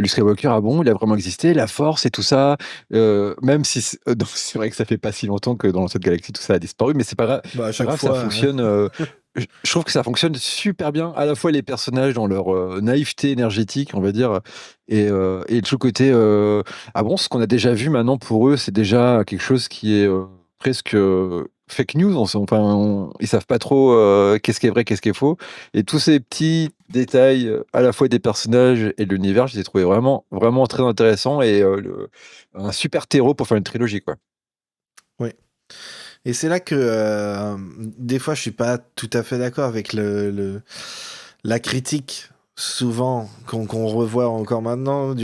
Skywalker, ah bon, il a vraiment existé, la force et tout ça, même si c'est vrai que ça fait pas si longtemps que dans cette galaxie tout ça a disparu, mais c'est pas grave, à chaque fois, ça fonctionne. Je trouve que ça fonctionne super bien, à la fois les personnages dans leur naïveté énergétique, on va dire, et tout le côté ah bon, ce qu'on a déjà vu maintenant pour eux, c'est déjà quelque chose qui est presque fake news. Ils savent pas trop qu'est-ce qui est vrai, qu'est-ce qui est faux. Et tous ces petits détails, à la fois des personnages et de l'univers, je les ai trouvés vraiment, vraiment très intéressants et un super terreau pour faire une trilogie, quoi. Oui. Et c'est là que des fois je suis pas tout à fait d'accord avec la critique souvent qu'on revoit encore maintenant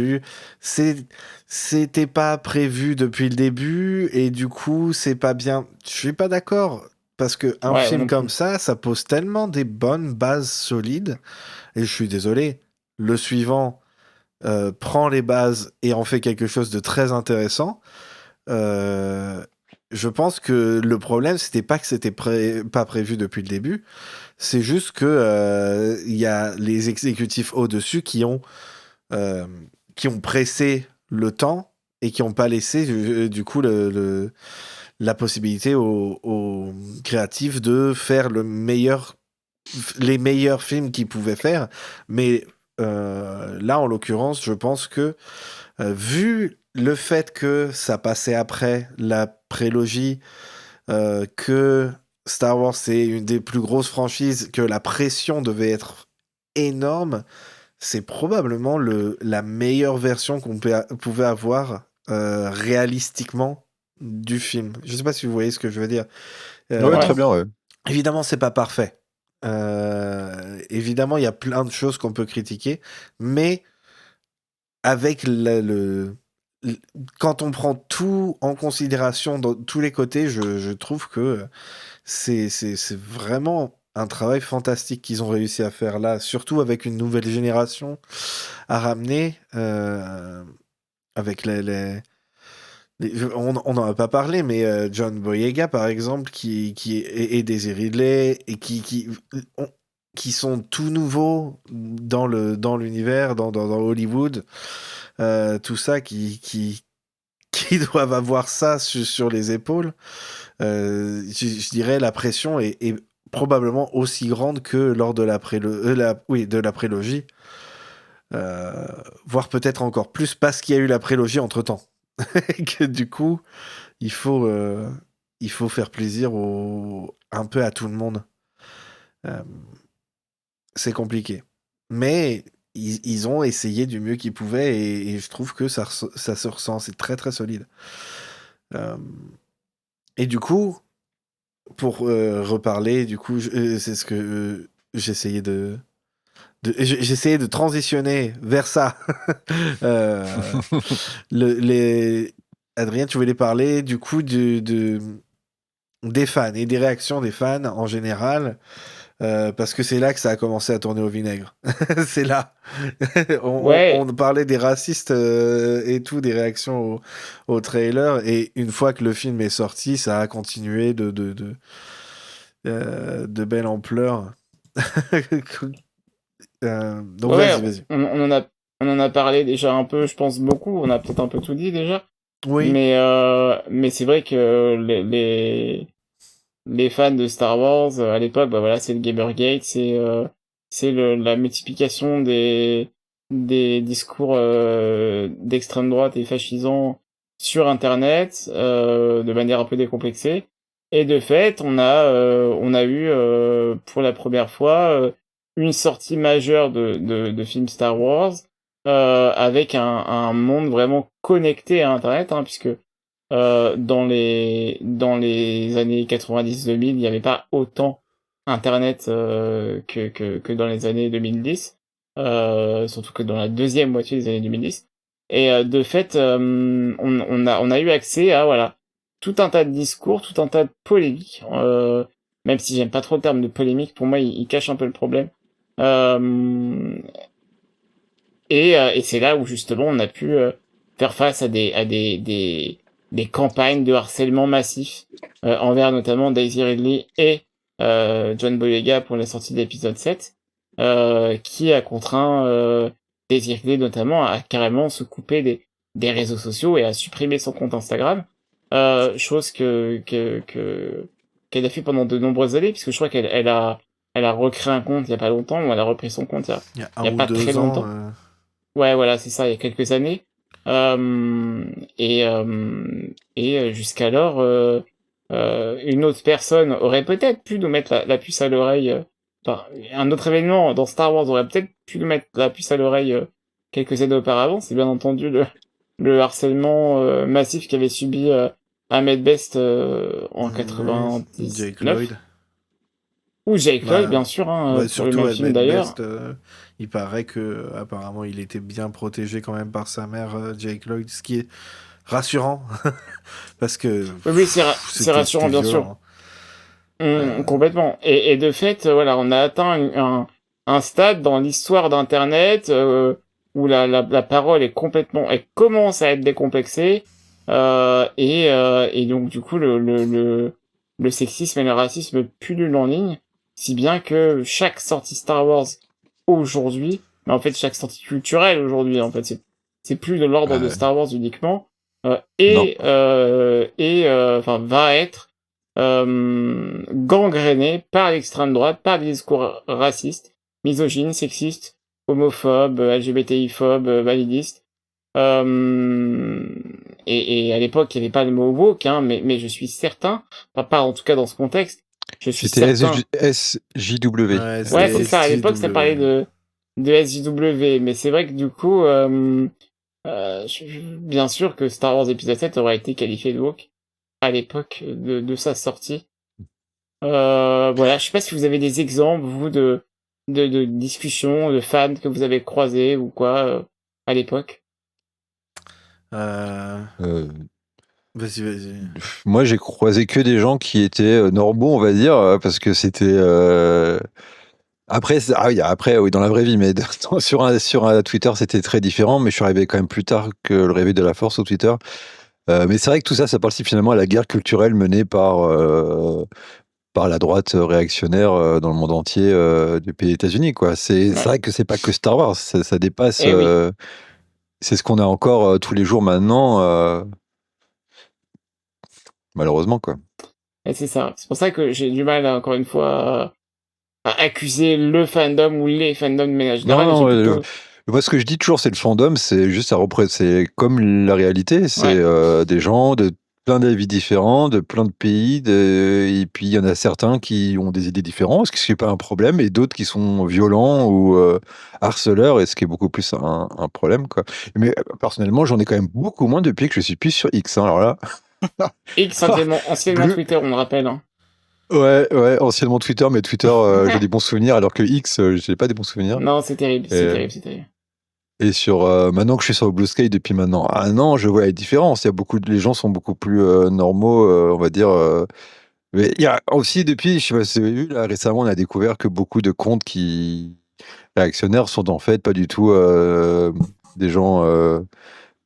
c'était pas prévu depuis le début et du coup c'est pas bien. Je suis pas d'accord parce que un Ouais, film non comme plus. ça pose tellement des bonnes bases solides et je suis désolé, le suivant prend les bases et en fait quelque chose de très intéressant. Euh, je pense que le problème, c'était pas que c'était pas prévu depuis le début, c'est juste que il y a les exécutifs au-dessus euh, qui ont pressé le temps et qui n'ont pas laissé du coup la possibilité aux créatifs de faire les meilleurs films qu'ils pouvaient faire. Mais là, en l'occurrence, je pense que vu le fait que ça passait après la prélogie, que Star Wars c'est une des plus grosses franchises, que la pression devait être énorme, c'est probablement la meilleure version qu'on pouvait avoir réalistiquement du film. Je sais pas si vous voyez ce que je veux dire. Ouais, Euh, très Ouais. bien, ouais. Évidemment, c'est pas parfait. Évidemment, il y a plein de choses qu'on peut critiquer, mais avec le- quand on prend tout en considération dans tous les côtés, je trouve que c'est vraiment un travail fantastique qu'ils ont réussi à faire là, surtout avec une nouvelle génération à ramener, avec on n'en a pas parlé, mais John Boyega, par exemple, et Daisy Ridley, et ont- qui sont tout nouveaux dans l'univers, dans Hollywood, tout ça, qui doivent avoir ça sur les épaules. Je dirais la pression est probablement aussi grande que lors de de la prélogie, euh, voire peut-être encore plus parce qu'il y a eu la prélogie entre-temps. Et que du coup, il faut, euh, il faut faire plaisir un peu à tout le monde. Euh, c'est compliqué. Mais ils ont essayé du mieux qu'ils pouvaient et je trouve que ça se ressent. C'est très très solide. Euh, et du coup, pour reparler, du coup, c'est ce que j'essayais j'essayais de transitionner vers ça. Euh, Adrien, tu voulais parler du coup des fans et des réactions des fans en général, parce que c'est là que ça a commencé à tourner au vinaigre. C'est là. On Ouais, parlait des racistes et tout, des réactions au trailer, et une fois que le film est sorti, ça a continué de belle ampleur. Donc ouais, vas-y, vas-y. on en a parlé déjà un peu, je pense beaucoup, on a peut-être un peu tout dit déjà. Oui, Mais c'est vrai que les fans de Star Wars, à l'époque, bah voilà, c'est le Gamergate, c'est la multiplication des discours, d'extrême droite et fascisants sur Internet, de manière un peu décomplexée. Et de fait, on a eu, pour la première fois, une sortie majeure de films Star Wars, avec un monde vraiment connecté à Internet, hein, puisque dans les années 90-2000, il n'y avait pas autant Internet que dans les années 2010, surtout que dans la deuxième moitié des années 2010. Et de fait, on a eu accès à voilà tout un tas de discours, tout un tas de polémiques. Même si j'aime pas trop le terme de polémique, pour moi, il cache un peu le problème. Euh, et c'est là où justement on a pu faire face à des campagnes de harcèlement massif envers notamment Daisy Ridley et John Boyega pour la sortie de l'épisode 7, qui a contraint Daisy Ridley notamment à carrément se couper des réseaux sociaux et à supprimer son compte Instagram, chose qu'elle a fait pendant de nombreuses années, puisque je crois elle a recréé un compte il y a pas longtemps, ou elle a repris son compte il y a il un y a ou pas très deux ans. longtemps. Ouais, voilà, c'est ça, il y a quelques années. Et jusqu'alors, une autre personne aurait peut-être pu nous mettre la puce à l'oreille. Enfin, un autre événement dans Star Wars aurait peut-être pu nous mettre la puce à l'oreille quelques années auparavant. C'est bien entendu le harcèlement massif qu'avait subi Ahmed Best en 99. Jake Lloyd. Ou Jake Bah, Lloyd, bien sûr, hein, Ouais, sur le surtout même Ahmed film d'ailleurs. Best, il paraît que apparemment il était bien protégé quand même par sa mère, Jake Lloyd, ce qui est rassurant parce que Oui, c'est rassurant, bien sûr. Complètement. Et de fait, voilà, on a atteint un stade dans l'histoire d'Internet où la parole elle commence à être décomplexée et donc du coup le sexisme et le racisme pullulent en ligne, si bien que chaque sortie Star Wars aujourd'hui, mais en fait chaque sortie culturelle aujourd'hui, en fait c'est plus de l'ordre de Star Wars uniquement enfin va être gangréné par l'extrême droite, par des discours racistes, misogynes, sexistes, homophobes, LGBTI-phobes, validistes. Et à l'époque, il n'y avait pas le mot woke, hein, mais je suis certain, pas en tout cas dans ce contexte, je suis C'était certain. SJW. Ouais, c'est ça, à l'époque, ça parlait de SJW, mais c'est vrai que du coup, bien sûr que Star Wars épisode 7 aurait été qualifié de woke à l'époque de sa sortie. Voilà, je sais pas si vous avez des exemples, vous, de discussions, de fans que vous avez croisés ou quoi, à l'époque. Vas-y. Moi, j'ai croisé que des gens qui étaient normaux, on va dire, parce que c'était... Après, oui, dans la vraie vie, mais sur un Twitter, c'était très différent, mais je suis arrivé quand même plus tard que le réveil de la force au Twitter. Mais c'est vrai que tout ça participe finalement à la guerre culturelle menée par la droite réactionnaire dans le monde entier du pays États-Unis, quoi. C'est vrai que c'est pas que Star Wars, ça dépasse. Oui. C'est ce qu'on a encore tous les jours maintenant, malheureusement, quoi. Et c'est ça. C'est pour ça que j'ai du mal, encore une fois, à accuser le fandom ou les fandoms de ménage d'oreille. Non, moi, ce que je dis toujours, c'est le fandom, c'est juste c'est comme la réalité, c'est des gens de plein d'avis différents, de plein de pays, et puis il y en a certains qui ont des idées différentes, ce qui n'est pas un problème, et d'autres qui sont violents ou harceleurs, et ce qui est beaucoup plus un problème, quoi. Mais personnellement, j'en ai quand même beaucoup moins depuis que je suis plus sur X, hein, alors là. X, anciennement Twitter, on le rappelle. Hein. Ouais, anciennement Twitter, mais Twitter, j'ai des bons souvenirs, alors que X, j'ai pas des bons souvenirs. Non, c'est terrible, c'est terrible. Et maintenant que je suis sur Blue Sky depuis maintenant un an, je vois les différences. Les gens sont beaucoup plus normaux, on va dire. Mais il y a aussi depuis, je sais pas si vous avez vu, là, récemment, on a découvert que beaucoup de comptes réactionnaires sont en fait pas du tout des gens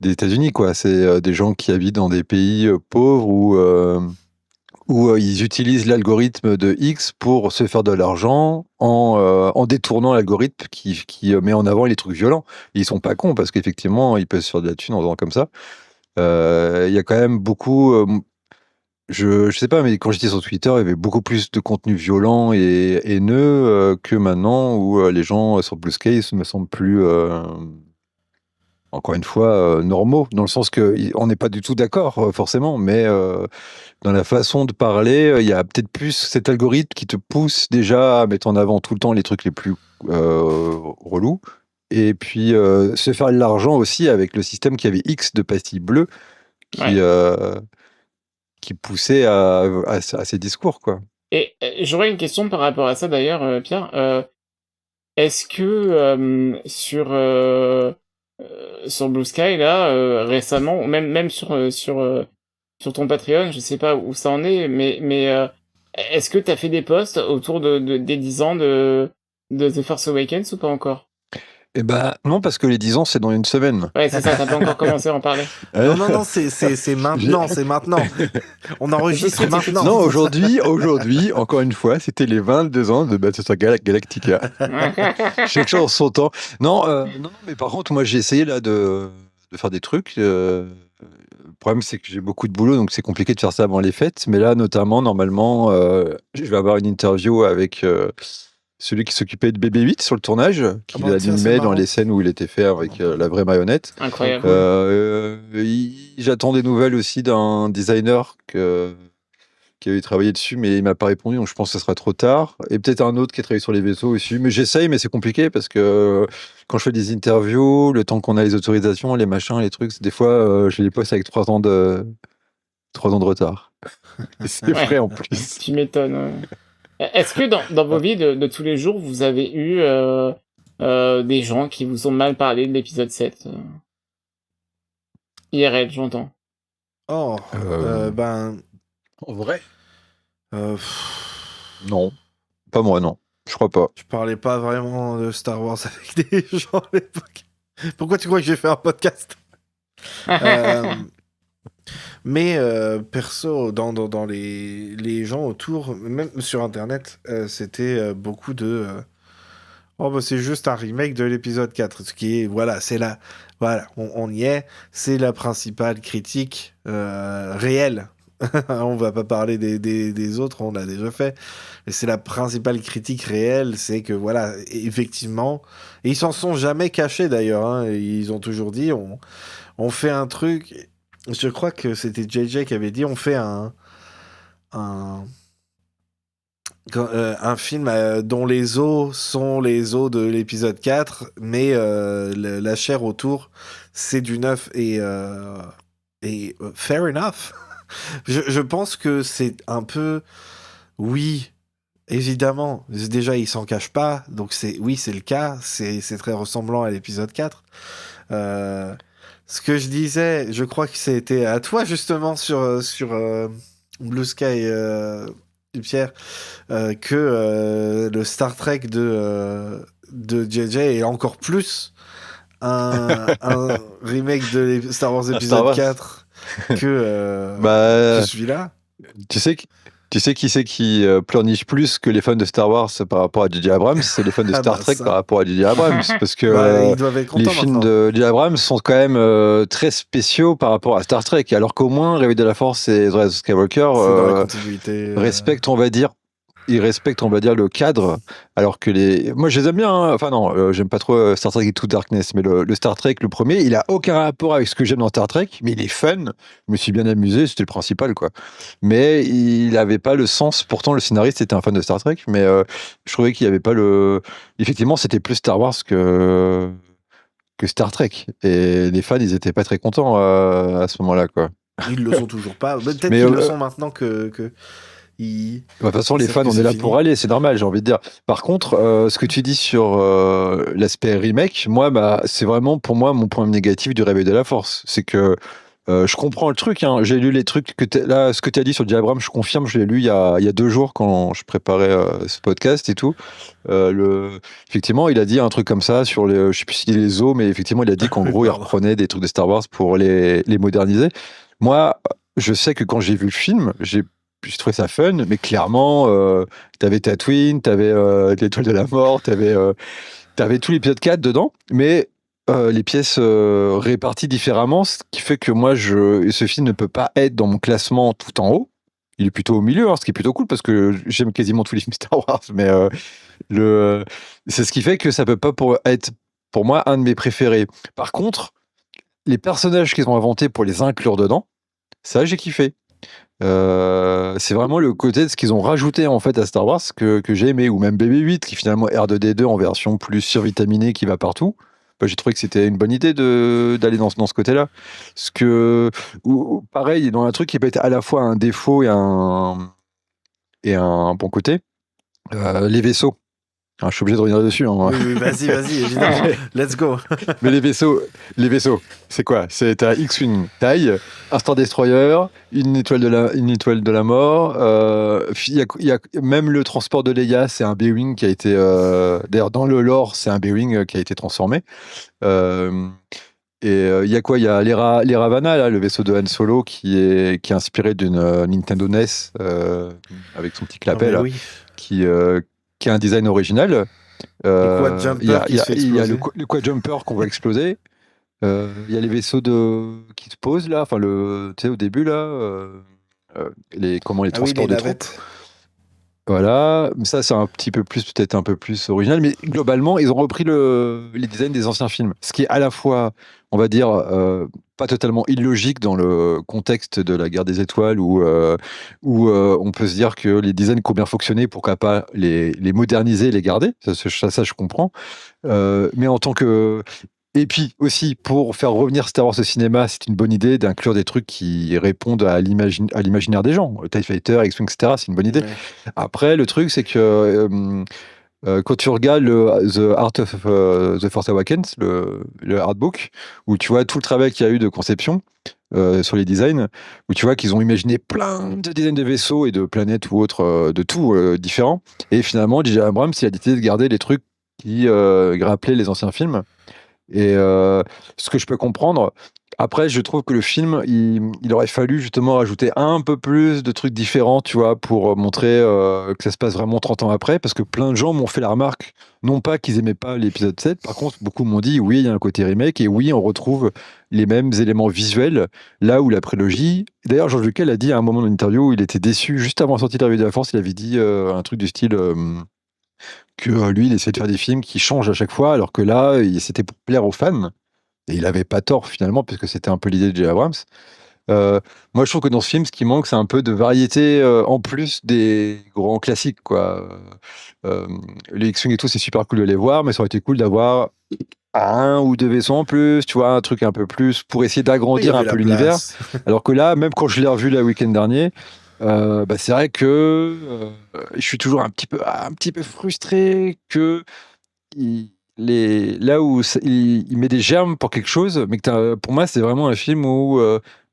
des États-Unis, quoi. C'est des gens qui habitent dans des pays pauvres où ils utilisent l'algorithme de X pour se faire de l'argent en détournant l'algorithme qui met en avant les trucs violents. Et ils sont pas cons parce qu'effectivement, ils peuvent se faire de la thune en faisant comme ça. Il y a quand même beaucoup... je sais pas, mais quand j'étais sur Twitter, il y avait beaucoup plus de contenu violent et haineux que maintenant où les gens sur Blue Sky me semblent plus... encore une fois, normaux, dans le sens qu'on n'est pas du tout d'accord, forcément, mais dans la façon de parler, il y a peut-être plus cet algorithme qui te pousse déjà à mettre en avant tout le temps les trucs les plus relous, et puis se faire de l'argent aussi avec le système qui avait X de pastilles bleues qui poussait à ces discours, quoi. Et j'aurais une question par rapport à ça d'ailleurs, Pierre. Est-ce que sur Blue Sky là récemment, ou même sur ton Patreon, je sais pas où ça en est, mais est-ce que t'as fait des posts autour des 10 ans de The Force Awakens ou pas encore? Eh ben non, parce que les 10 ans, c'est dans une semaine. Ouais, c'est ça, t'as pas encore commencé à en parler. Non, c'est maintenant, c'est maintenant. On enregistre maintenant. Non, aujourd'hui, encore une fois, c'était les 22 ans de Battlestar Galactica. Chaque chose en son temps. Non, mais par contre, moi, j'ai essayé là de faire des trucs. Le problème, c'est que j'ai beaucoup de boulot, donc c'est compliqué de faire ça avant les fêtes. Mais là, notamment, normalement, je vais avoir une interview avec celui qui s'occupait de BB-8 sur le tournage, qui l'animait dans les scènes où il était fait avec la vraie marionnette. Incroyable. J'attends des nouvelles aussi d'un designer qui avait travaillé dessus, mais il m'a pas répondu, donc je pense que ça sera trop tard. Et peut-être un autre qui a travaillé sur les vaisseaux aussi. Mais j'essaye, mais c'est compliqué parce que quand je fais des interviews, le temps qu'on a les autorisations, les machins, les trucs, des fois, je les poste avec 3 ans de retard. Et c'est vrai en plus. Tu m'étonnes. Ouais. Est-ce que dans vos vies de tous les jours, vous avez eu des gens qui vous ont mal parlé de l'épisode 7 IRL, j'entends. Oh, En vrai euh, Non. Pas moi, non. Je crois pas. je parlais pas vraiment de Star Wars avec des gens à l'époque. Pourquoi tu crois que j'ai fait un podcast? Mais perso, dans les gens autour, même sur Internet, c'était beaucoup de... oh, bah, c'est juste un remake de l'épisode 4. Ce qui est... Voilà, c'est là. Voilà, on y est. C'est la principale critique réelle. On va pas parler des autres, on l'a déjà fait. Mais c'est la principale critique réelle, c'est que voilà, effectivement... Et ils s'en sont jamais cachés d'ailleurs. Hein, ils ont toujours dit, on fait un truc... Je crois que c'était JJ qui avait dit on fait un film dont les os sont les os de l'épisode 4, mais la chair autour, c'est du neuf et fair enough. Je pense que c'est un peu... Oui, évidemment. Déjà, il s'en cache pas, donc oui, c'est le cas. C'est très ressemblant à l'épisode 4. Ce que je disais, je crois que c'était à toi justement sur Blue Sky, Pierre, que le Star Trek de JJ est encore plus un remake de Star Wars épisode 4 que celui-là. Tu sais qui c'est qui pleurniche plus que les fans de Star Wars par rapport à J.J. Abrams? C'est les fans de Star Trek ça. par rapport à J.J. Abrams. Parce que Ils doivent être les contents films maintenant. de J.J. Abrams sont quand même très spéciaux par rapport à Star Trek. Alors qu'au moins, Réveil de la Force et The Rise of Skywalker C'est dans la continuité. respectent, on va dire, ils respectent, on va dire, le cadre, alors que moi, je les aime bien, hein. Enfin non, j'aime pas trop Star Trek Into Darkness, mais le Star Trek, le premier, il a aucun rapport avec ce que j'aime dans Star Trek, mais il est fun, je me suis bien amusé, c'était le principal, quoi. Mais il avait pas le sens, pourtant le scénariste était un fan de Star Trek, mais je trouvais qu'il y avait pas le... Effectivement, c'était plus Star Wars que Star Trek, et les fans, ils étaient pas très contents à ce moment-là, quoi. Ils le sont toujours pas. Peut-être Mais, qu'ils le sont maintenant que ils... De toute façon, les C'est fans, que on est c'est là fini. pour aller, c'est normal, j'ai envie de dire. Par contre, ce que tu dis sur l'aspect remake, moi, c'est vraiment pour moi mon point négatif du Réveil de la Force. C'est que je comprends le truc, hein. J'ai lu les trucs là, ce que tu as dit sur J. Abrams, je confirme, je l'ai lu il y a 2 jours quand je préparais ce podcast et tout. Effectivement, il a dit un truc comme ça sur je sais plus s'il dit les os, mais effectivement, il a dit qu'en gros, il Pardon. reprenait des trucs de Star Wars pour les moderniser. Moi, je sais que quand j'ai vu le film, j'ai trouvé ça fun, mais clairement, t'avais Tatooine, t'avais l'Étoile de la Mort, t'avais tout l'épisode 4 dedans, mais les pièces réparties différemment, ce qui fait que moi, ce film ne peut pas être dans mon classement tout en haut. Il est plutôt au milieu, hein, ce qui est plutôt cool, parce que j'aime quasiment tous les films Star Wars, mais c'est ce qui fait que ça peut pas être, pour moi, un de mes préférés. Par contre, les personnages qu'ils ont inventés pour les inclure dedans, ça, j'ai kiffé. C'est vraiment le côté de ce qu'ils ont rajouté en fait à Star Wars que j'ai aimé, ou même BB-8 qui finalement est R2D2 en version plus survitaminée qui va partout. Bah, j'ai trouvé que c'était une bonne idée d'aller dans ce côté-là. Parce que, pareil, dans un truc qui peut être à la fois un défaut et un bon côté, les vaisseaux. Alors, je suis obligé de revenir dessus. Hein. Oui, vas-y, évidemment. Let's go. Mais les vaisseaux, c'est quoi? C'est ta X-Wing taille, un Star Destroyer, une étoile de la mort. Il y a même le transport de Leia, c'est un B-Wing qui a été... D'ailleurs, dans le lore, c'est un B-Wing qui a été transformé. Et il y a quoi? Il y a l'Eravana, là, le vaisseau de Han Solo, qui est inspiré d'une Nintendo NES, avec son petit clapet, là, Oui. qui a un design original. Quad-jumper qui se fait il y a exploser. le quad-jumper qu'on voit exploser. Il y a les vaisseaux qui se posent là, enfin tu sais, au début là, les transports de troupes. navettes. Voilà, ça c'est peut-être un peu plus original, mais globalement ils ont repris les designs des anciens films, ce qui est à la fois, on va dire, pas totalement illogique dans le contexte de la guerre des étoiles où on peut se dire que les designs qui ont bien fonctionné, pourquoi pas les moderniser, les garder. Ça, je comprends. Mais en tant que... Et puis aussi, pour faire revenir Star Wars au cinéma, c'est une bonne idée d'inclure des trucs qui répondent à l'imaginaire des gens. TIE Fighter, X-Wing, etc., c'est une bonne idée. Ouais. Après, le truc, c'est que quand tu regardes The Art of the Force Awakens, le artbook, où tu vois tout le travail qu'il y a eu de conception sur les designs, où tu vois qu'ils ont imaginé plein de designs de vaisseaux et de planètes ou autres, de tout différents. Et finalement, J.J. Abrams, il a décidé de garder les trucs qui rappelaient les anciens films. Et ce que je peux comprendre, après, je trouve que le film, il aurait fallu justement rajouter un peu plus de trucs différents, tu vois, pour montrer que ça se passe vraiment 30 ans après, parce que plein de gens m'ont fait la remarque, non pas qu'ils aimaient pas l'épisode 7, par contre, beaucoup m'ont dit, oui, il y a un côté remake, et oui, on retrouve les mêmes éléments visuels, là où la prélogie... D'ailleurs, George Lucas a dit à un moment dans l'interview où il était déçu, juste avant la sortie de la Revue de la Force, il avait dit un truc du style... que lui, il essaie de faire des films qui changent à chaque fois, alors que là, c'était pour plaire aux fans. Et il avait pas tort finalement, puisque c'était un peu l'idée de J. Abrams. Moi, je trouve que dans ce film, ce qui manque, c'est un peu de variété en plus des grands classiques, quoi. Les X-Wing et tout, c'est super cool de les voir, mais ça aurait été cool d'avoir un ou deux vaisseaux en plus, tu vois, un truc un peu plus pour essayer d'agrandir un peu l'univers. Alors que là, même quand je l'ai revu le week-end dernier, c'est vrai que je suis toujours un petit peu frustré que là où il met des germes pour quelque chose, mais que pour moi c'est vraiment un film où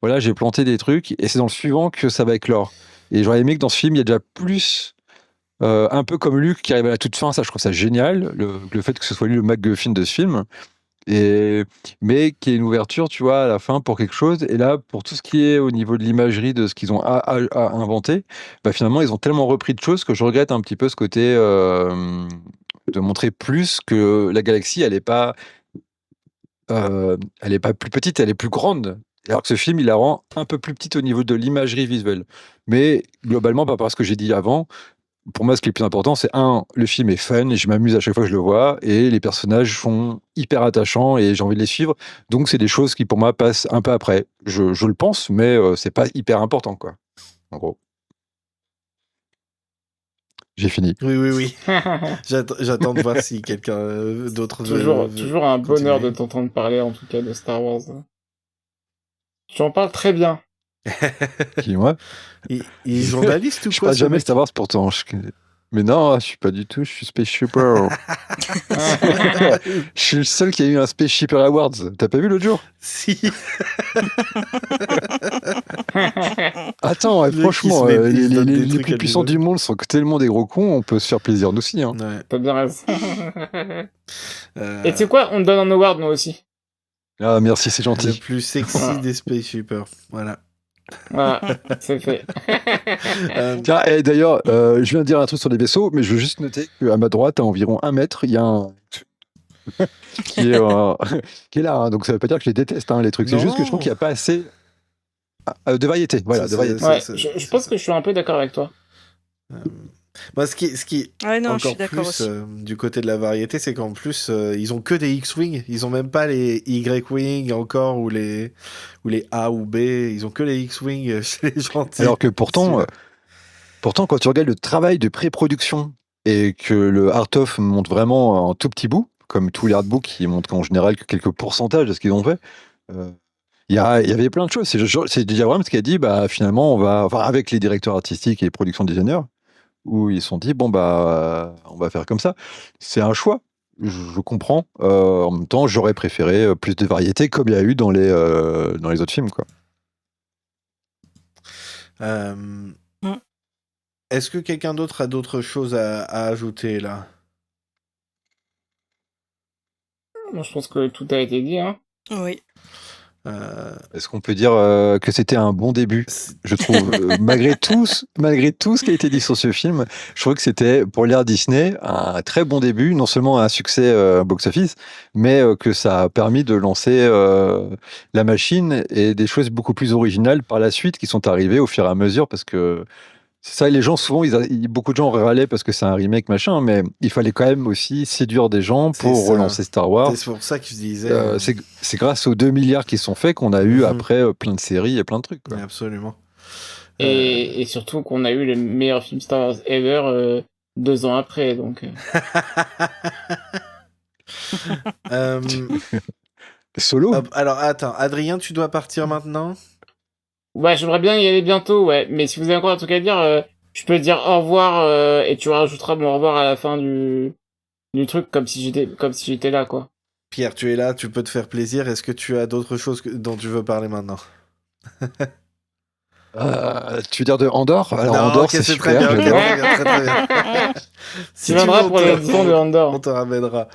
voilà, j'ai planté des trucs et c'est dans le suivant que ça va éclore. Et j'aurais aimé que dans ce film il y a déjà plus, un peu comme Luke qui arrive à la toute fin, ça je trouve ça génial, le fait que ce soit lui le MacGuffin de ce film. Mais qui est une ouverture, tu vois, à la fin pour quelque chose. Et là, pour tout ce qui est au niveau de l'imagerie, de ce qu'ils ont à inventer, finalement, ils ont tellement repris de choses que je regrette un petit peu ce côté de montrer plus que la galaxie, elle est pas plus petite, elle est plus grande. Alors que ce film, il la rend un peu plus petite au niveau de l'imagerie visuelle. Mais globalement, par rapport à ce que j'ai dit avant, pour moi, ce qui est le plus important, c'est le film est fun et je m'amuse à chaque fois que je le vois et les personnages sont hyper attachants et j'ai envie de les suivre. Donc, c'est des choses qui, pour moi, passent un peu après. Je le pense, mais c'est pas hyper important, quoi. En gros. J'ai fini. Oui. J'attends de voir si quelqu'un d'autre veut toujours un bonheur continuer. de t'entendre parler, en tout cas, de Star Wars. Tu en parles très bien. Qui, moi? Il est journaliste ou Je quoi, parle ce jamais mec Star Wars pourtant. Mais non, je suis pas du tout, je suis Space Shipper. Je suis le seul qui a eu un Space Shipper Awards. T'as pas vu l'autre jour? Si. Attends, Le mec, franchement, il se donne des les trucs plus à puissants lui-même. du monde sont tellement des gros cons, on peut se faire plaisir nous aussi. Hein. Ouais. T'as bien raison. Euh, Et tu sais quoi, on te donne un award, nous aussi. Ah, merci, c'est le gentil. plus sexy des Space Shippers. Voilà. Voilà, c'est fait. Tiens, et d'ailleurs, je viens de dire un truc sur les vaisseaux, mais je veux juste noter qu'à ma droite, à environ 1 mètre, il y a un qui est là. Hein, donc ça veut pas dire que je les déteste, hein, les trucs. C'est Non. juste que je trouve qu'il n'y a pas assez de variété. Voilà, de variété. Ouais, je pense que je suis un peu d'accord avec toi. Moi, ce qui Ouais, non, je suis encore d'accord plus aussi. du côté de la variété, c'est qu'en plus, ils ont que des X-Wing. Ils ont même pas les Y-Wing encore ou les A ou B. Ils ont que les X-Wing chez les gentils. Alors que pourtant, quand tu regardes le travail de pré-production et que le Art of montre vraiment un tout petit bout, comme tous les artbooks qui montrent en général que quelques pourcentages de ce qu'ils ont fait, il y avait plein de choses. C'est J.J. Abrams qui a dit, finalement, avec les directeurs artistiques et les productions designers, où ils se sont dit, on va faire comme ça. C'est un choix. Je comprends. En même temps, j'aurais préféré plus de variété, comme il y a eu dans les autres films, quoi. Est-ce que quelqu'un d'autre a d'autres choses à ajouter là? Moi, je pense que tout a été dit, hein. Oui. Est-ce qu'on peut dire que c'était un bon début? Je trouve, malgré tout ce qui a été dit sur ce film, je trouve que c'était, pour l'ère Disney, un très bon début, non seulement un succès box-office, mais que ça a permis de lancer la machine et des choses beaucoup plus originales par la suite qui sont arrivées au fur et à mesure, parce que Ça, les gens, souvent, beaucoup de gens râlaient parce que c'est un remake, machin, mais il fallait quand même aussi séduire des gens C'est pour ça. relancer Star Wars. C'est pour ça que je disais. C'est grâce aux 2 milliards qui sont faits qu'on a eu après plein de séries et plein de trucs. Quoi. Absolument. Et surtout qu'on a eu le meilleur film Star Wars ever 2 ans après, donc... Solo. Alors, attends, Adrien, tu dois partir maintenant. Ouais, j'aimerais bien y aller bientôt, ouais. Mais si vous avez encore un truc à dire, je peux dire au revoir et tu rajouteras mon au revoir à la fin du truc comme si j'étais là, quoi. Pierre, tu es là, tu peux te faire plaisir. Est-ce que tu as d'autres choses dont tu veux parler maintenant? Tu veux dire de Andorre? Alors Non, Andorre, ok, c'est très super. bien, ok, j'adore. très bien, très bien. Si Tu viendras veux, pour l'édition de Andorre. on te ramènera.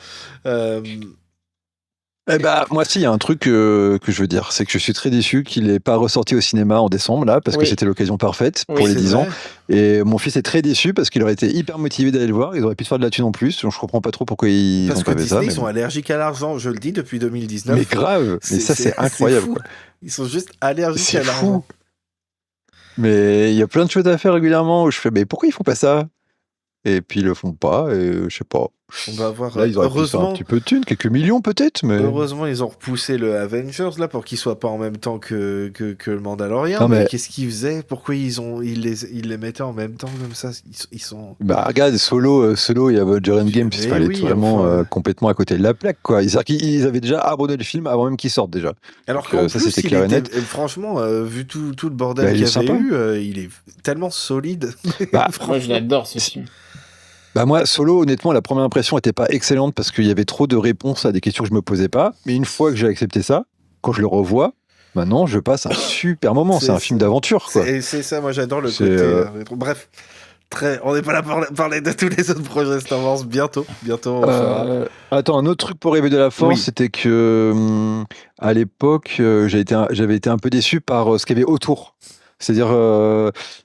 Eh ben, moi, si, il y a un truc que je veux dire, c'est que je suis très déçu qu'il n'ait pas ressorti au cinéma en décembre, là, parce que Oui. c'était l'occasion parfaite Oui, pour les c'est 10 ans. vrai. Et mon fils est très déçu parce qu'il aurait été hyper motivé d'aller le voir. Il aurait pu se faire de la thune en plus. Donc, je comprends pas trop pourquoi ils Parce ont que pas fait ça. Disney, Mais, ils sont allergiques à l'argent, je le dis depuis 2019. mais grave, mais ça, c'est incroyable. fou. Quoi. Ils sont juste allergiques C'est à l'argent. fou. Mais il y a plein de choses à faire régulièrement où je fais, mais pourquoi ils font pas ça? Et puis ils le font pas, et je sais pas. On va voir. Là, ils auraient pu se faire un Heureusement, petit peu de thunes, quelques millions peut-être, mais. heureusement, ils ont repoussé le Avengers là pour qu'il soit pas en même temps que le Mandalorian. Non, mais mais- qu'est-ce qu'ils faisaient? Pourquoi ils les mettaient en même temps comme ça? Ils sont. Bah regarde, Solo, il y avait Endgame, Mais il fallait oui, être vraiment enfin. complètement à côté de la plaque, quoi. Ils avaient déjà abandonné le film avant même qu'il sorte déjà. Alors Donc, qu'en ça, plus, c'était il clair et était, net. franchement, vu tout le bordel Bah, il qu'il est y avait sympa. eu, il est tellement solide. Bah, Moi, je l'adore, ce film. Bah moi, Solo, honnêtement, la première impression était pas excellente parce qu'il y avait trop de réponses à des questions que je me posais pas. Mais une fois que j'ai accepté ça, quand je le revois, maintenant, je passe un super moment. C'est un film d'aventure, quoi. C'est ça, moi j'adore le C'est, côté rétro. Bref, on n'est pas là pour parler de tous les autres projets Star Wars. Bientôt, on fera. Attends, un autre truc pour rêver de la force, Oui. c'était que à l'époque, j'avais été un peu déçu par ce qu'il y avait autour. C'est-à-dire,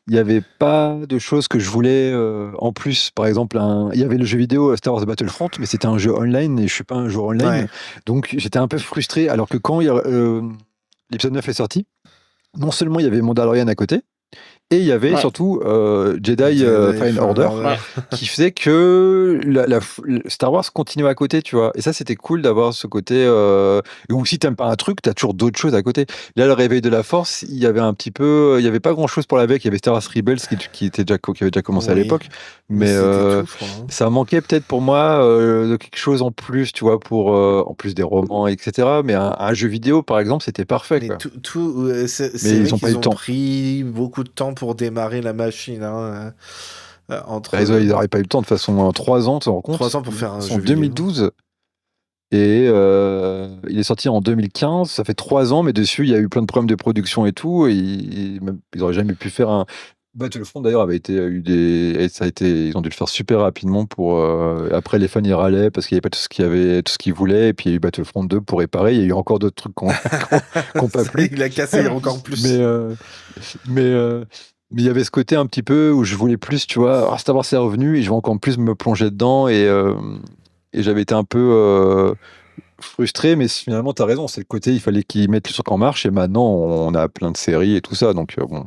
il n'y avait pas de choses que je voulais en plus. Par exemple, il y avait le jeu vidéo Star Wars Battlefront, mais c'était un jeu online et je suis pas un joueur online. Ouais. Donc j'étais un peu frustré. Alors que quand l'épisode 9 est sorti, non seulement il y avait Mandalorian à côté, et il y avait Ouais. surtout Jedi Fallen Order, Ouais. qui faisait que Star Wars continuait à côté, tu vois. Et ça, c'était cool d'avoir ce côté où si t'aimes pas un truc, t'as toujours d'autres choses à côté. Là, le réveil de la Force, il y avait un petit peu, il y avait pas grand chose pour la veille. Il y avait Star Wars Rebels qui avait déjà commencé à Oui. l'époque, mais c'était tout, je crois, hein. ça manquait peut-être pour moi de quelque chose en plus, tu vois, pour en plus des romans, etc. Mais un jeu vidéo, par exemple, c'était parfait. Mais Quoi. c'est Mais vrai ils ont pas eu qu'ils le ont temps. pris beaucoup de temps pour démarrer la machine. Hein, entre Bah, ils n'auraient pas eu le temps de façon en 3 ans, tu te rends compte 3 ans pour faire un C'est jeu en vidéo. 2012 et il est sorti en 2015. Ça fait 3 ans, mais dessus il y a eu plein de problèmes de production et tout. Et ils auraient jamais pu faire un Battlefront. D'ailleurs avait été ils ont dû le faire super rapidement pour après les fans y râlaient parce qu'il n'y avait pas tout ce qu'ils voulaient. Et puis il y a eu Battlefront 2 pour réparer. Il y a eu encore d'autres trucs qu'on pas plu. Il a cassé encore plus. Mais il y avait ce côté un petit peu où je voulais plus, tu vois. Alors, Star Wars c'est revenu et je vais encore plus me plonger dedans et j'avais été un peu frustré, mais finalement tu as raison, c'est le côté il fallait qu'ils mettent le truc en marche et maintenant on a plein de séries et tout ça, donc bon.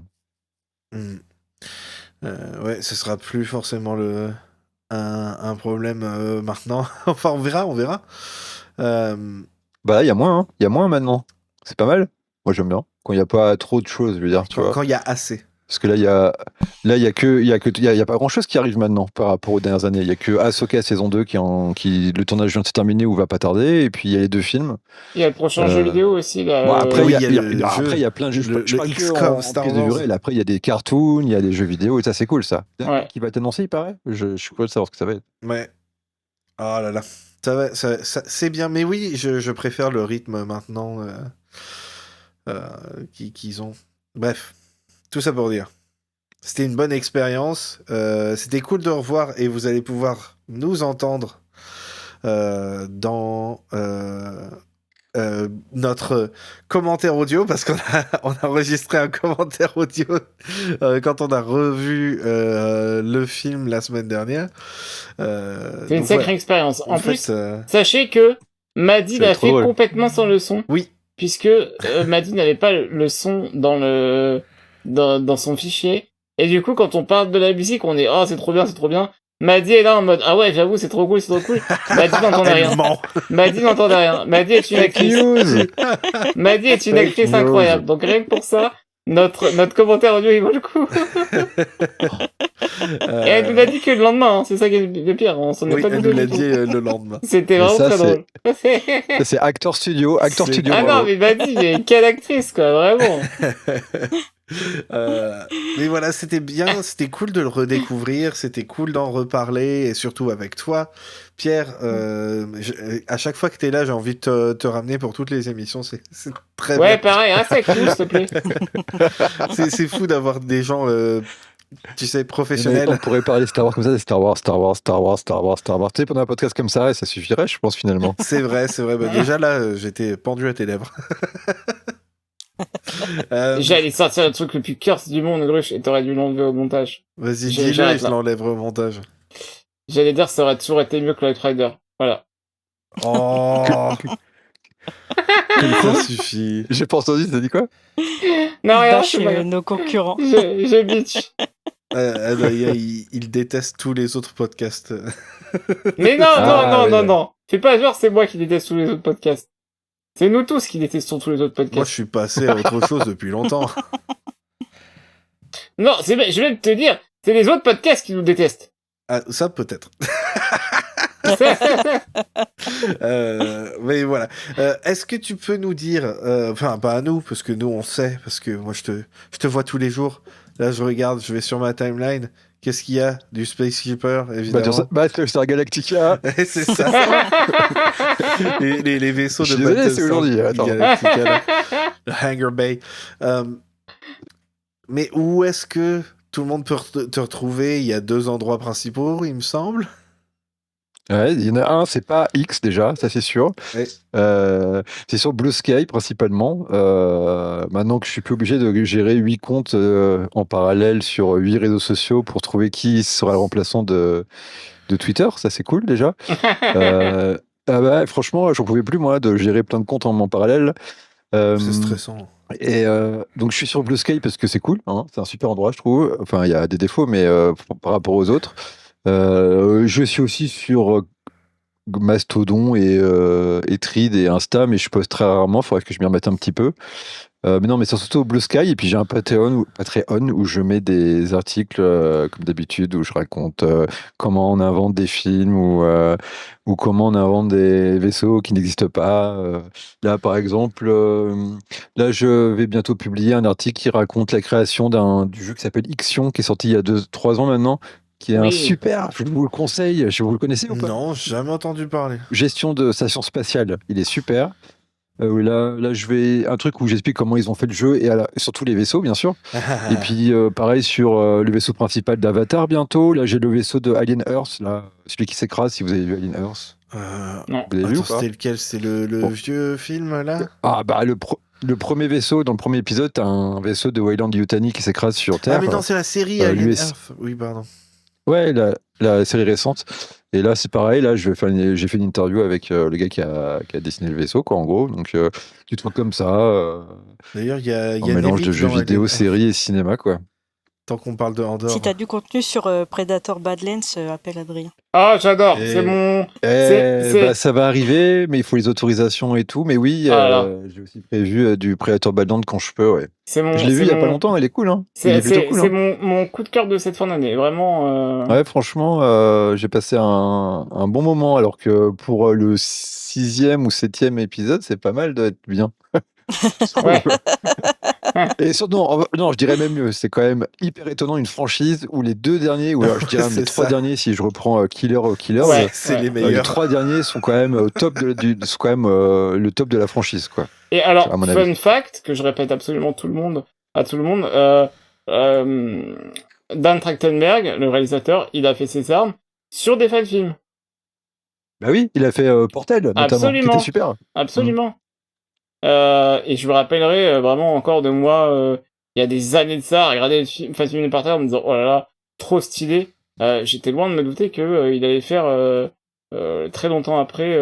Ouais, ce sera plus forcément un problème maintenant. Enfin, on verra. Bah là il y a moins maintenant, c'est pas mal. Moi j'aime bien quand il n'y a pas trop de choses, je veux dire, tu vois. Quand il y a assez. Parce que là, il y a pas grand chose qui arrive maintenant par rapport aux dernières années. Il y a que Ahsoka saison 2 le tournage vient de se terminer ou va pas tarder. Et puis il y a les 2 films. Il y a le prochain jeu vidéo aussi. Là, Bon, après, oui, il y a le après, jeu, il y a plein de jeux. le Je parle que XCOM en Star prise de Wars. durée. Après, il y a des cartoons, il y a des jeux vidéo et ça, c'est cool ça. Ouais. Qui va être annoncé, il paraît. Je suis curieux de savoir ce que ça va être. Ouais. Oh là là. C'est bien, mais oui, je préfère le rythme maintenant qu'ils ont. Bref, tout ça pour dire. C'était une bonne expérience. C'était cool de revoir et vous allez pouvoir nous entendre dans notre commentaire audio parce qu'on a enregistré un commentaire audio quand on a revu le film la semaine dernière. C'est une sacrée expérience. En plus, fait, sachez que Maddy C'est l'a trop fait drôle. complètement sans le son. Oui. Puisque Maddy n'avait pas le son dans son fichier. Et du coup, quand on parle de la musique, on est oh c'est trop bien. Maddy est là en mode ah ouais j'avoue c'est trop cool. Maddy n'entendait rien. Elle ment. Maddy n'entendait rien. Maddy est une Fake actrice. news. Maddy est une Fake actrice news. incroyable. Donc rien que pour ça, notre commentaire audio il vaut le coup. Et elle nous a dit que le lendemain, hein, c'est ça qui est le pire. On s'en est Oui, pas elle douté nous l'a du tout. dit le lendemain. C'était Et vraiment ça, très drôle. Ça, c'est Actor Studio. C'est- Ah non bravo. mais Maddy, mais quelle actrice quoi, vraiment. Mais voilà, c'était bien, c'était cool de le redécouvrir, c'était cool d'en reparler, et surtout avec toi. Pierre, à chaque fois que tu es là, j'ai envie de te ramener pour toutes les émissions, c'est très Ouais bien. pareil, un sac s'il te plaît. C'est fou d'avoir des gens, tu sais, On professionnels. pourrait parler Star Wars comme ça, des Star Wars. Tu sais, pendant un podcast comme ça, et ça suffirait, je pense, finalement. C'est vrai. Bah, déjà là, j'étais pendu à tes lèvres. J'allais sortir le truc le plus curse du monde, Gruche, et t'aurais dû l'enlever au montage. Vas-y, J'ai- dis-le et j'arrête je là. l'enlèverai au montage. J'allais dire ça aurait toujours été mieux que Light Rider. Voilà. Oh, ça suffit. J'ai pas entendu, t'as dit quoi? Non, rien, Bâche c'est pas grave. nos concurrents. Je bitch. Adrien, il déteste tous les autres podcasts. Mais non, Ah, ouais. non. Fais pas genre c'est moi qui déteste tous les autres podcasts. C'est nous tous qui détestons tous les autres Moi, je podcasts. suis passé à autre chose depuis longtemps. Non, je vais te dire, c'est les autres podcasts qui nous détestent. Ah, ça, peut-être. Mais voilà. Est-ce que tu peux nous dire, enfin, pas à nous, parce que nous, on sait, parce que moi, je te vois tous les jours. Là, je regarde, je vais sur ma timeline. Qu'est-ce qu'il y a? Du Space Keeper, évidemment. Star Galactica. C'est ça. les vaisseaux Je de suis désolé, Battlestar c'est aujourd'hui, attends. Galactica, là. Le Hangar Bay. Mais où est-ce que tout le monde peut te retrouver? Il y a 2 endroits principaux, il me semble. Ouais, il y en a un, c'est pas X déjà, ça c'est sûr. Ouais. C'est sur Blue Sky principalement. Maintenant que je suis plus obligé de gérer 8 comptes en parallèle sur 8 réseaux sociaux pour trouver qui sera le remplaçant de Twitter, ça c'est cool déjà. Ah bah, franchement, j'en pouvais plus moi de gérer plein de comptes en parallèle. C'est stressant. Et donc je suis sur Blue Sky parce que c'est cool, hein, c'est un super endroit je trouve. Enfin il y a des défauts mais par rapport aux autres. Je suis aussi sur Mastodon et Thread et Insta, mais je poste très rarement, il faudrait que je m'y remette un petit peu. Mais non, mais c'est surtout Blue Sky, et puis j'ai un Patreon où je mets des articles, comme d'habitude, où je raconte comment on invente des films ou comment on invente des vaisseaux qui n'existent pas. Là, par exemple, là, je vais bientôt publier un article qui raconte la création du jeu qui s'appelle Ixion, qui est sorti il y a 2-3 ans maintenant, qui est un Oui. super, je vous le conseille, vous le connaissez ou pas? Non, jamais entendu parler. Gestion de station spatiale, il est super. Là, je vais un truc où j'explique comment ils ont fait le jeu et surtout les vaisseaux, bien sûr. Et puis, pareil sur le vaisseau principal d'Avatar bientôt. Là, j'ai le vaisseau de Alien Earth, là, celui qui s'écrase. Si vous avez vu Alien Earth, Non. vous l'avez vu ou Attends, pas? c'était lequel? C'est le Bon. vieux film, là? Ah bah le premier vaisseau dans le premier épisode, t'as un vaisseau de Weyland Yutani qui s'écrase sur Terre. Ah, mais non, c'est la série Alien l'US. Earth. Oui, pardon. Ouais, la série récente. Et là, c'est pareil. Là, j'ai fait une interview avec le gars qui a dessiné le vaisseau, quoi, en gros. Donc, tu te vois comme ça, D'ailleurs, il y a un mélange de Nemik jeux dans vidéo, Alien séries et cinéma, quoi. Tant qu'on parle de Andorre. Si t'as du contenu sur Predator Badlands, appelle Adrien. Ah, j'adore, Et- c'est mon... C'est- Bah, ça va arriver, mais il faut les autorisations et tout. Mais oui, Voilà. j'ai aussi prévu du Predator Badlands quand je peux, ouais. C'est mon... Je l'ai vu il y a pas longtemps, elle est cool, hein. Il est plutôt cool, C'est hein. mon coup de cœur de cette fin d'année, vraiment. Ouais, franchement, j'ai passé un bon moment, alors que pour le 6e ou 7e épisode, c'est pas mal d'être bien. Ouais. Et surtout, non, je dirais même mieux, c'est quand même hyper étonnant une franchise où les 2 derniers, ou alors je dirais même les C'est 3 ça. derniers, si je reprends Killer, Ouais. C'est les les meilleurs. 3 derniers sont quand même au top sont quand même le top de la franchise, quoi. Et alors, à mon fun avis. fact, que je répète absolument à tout le monde, Dan Trachtenberg, le réalisateur, il a fait ses armes sur des fan-films. Bah oui, il a fait Portal, notamment, qui Absolument. était super. Absolument. Et je me rappellerai vraiment encore de moi, il y a des années de ça, à regarder le film fan-film de Portal en me disant, oh là là, trop stylé. J'étais loin de me douter que il allait faire très longtemps après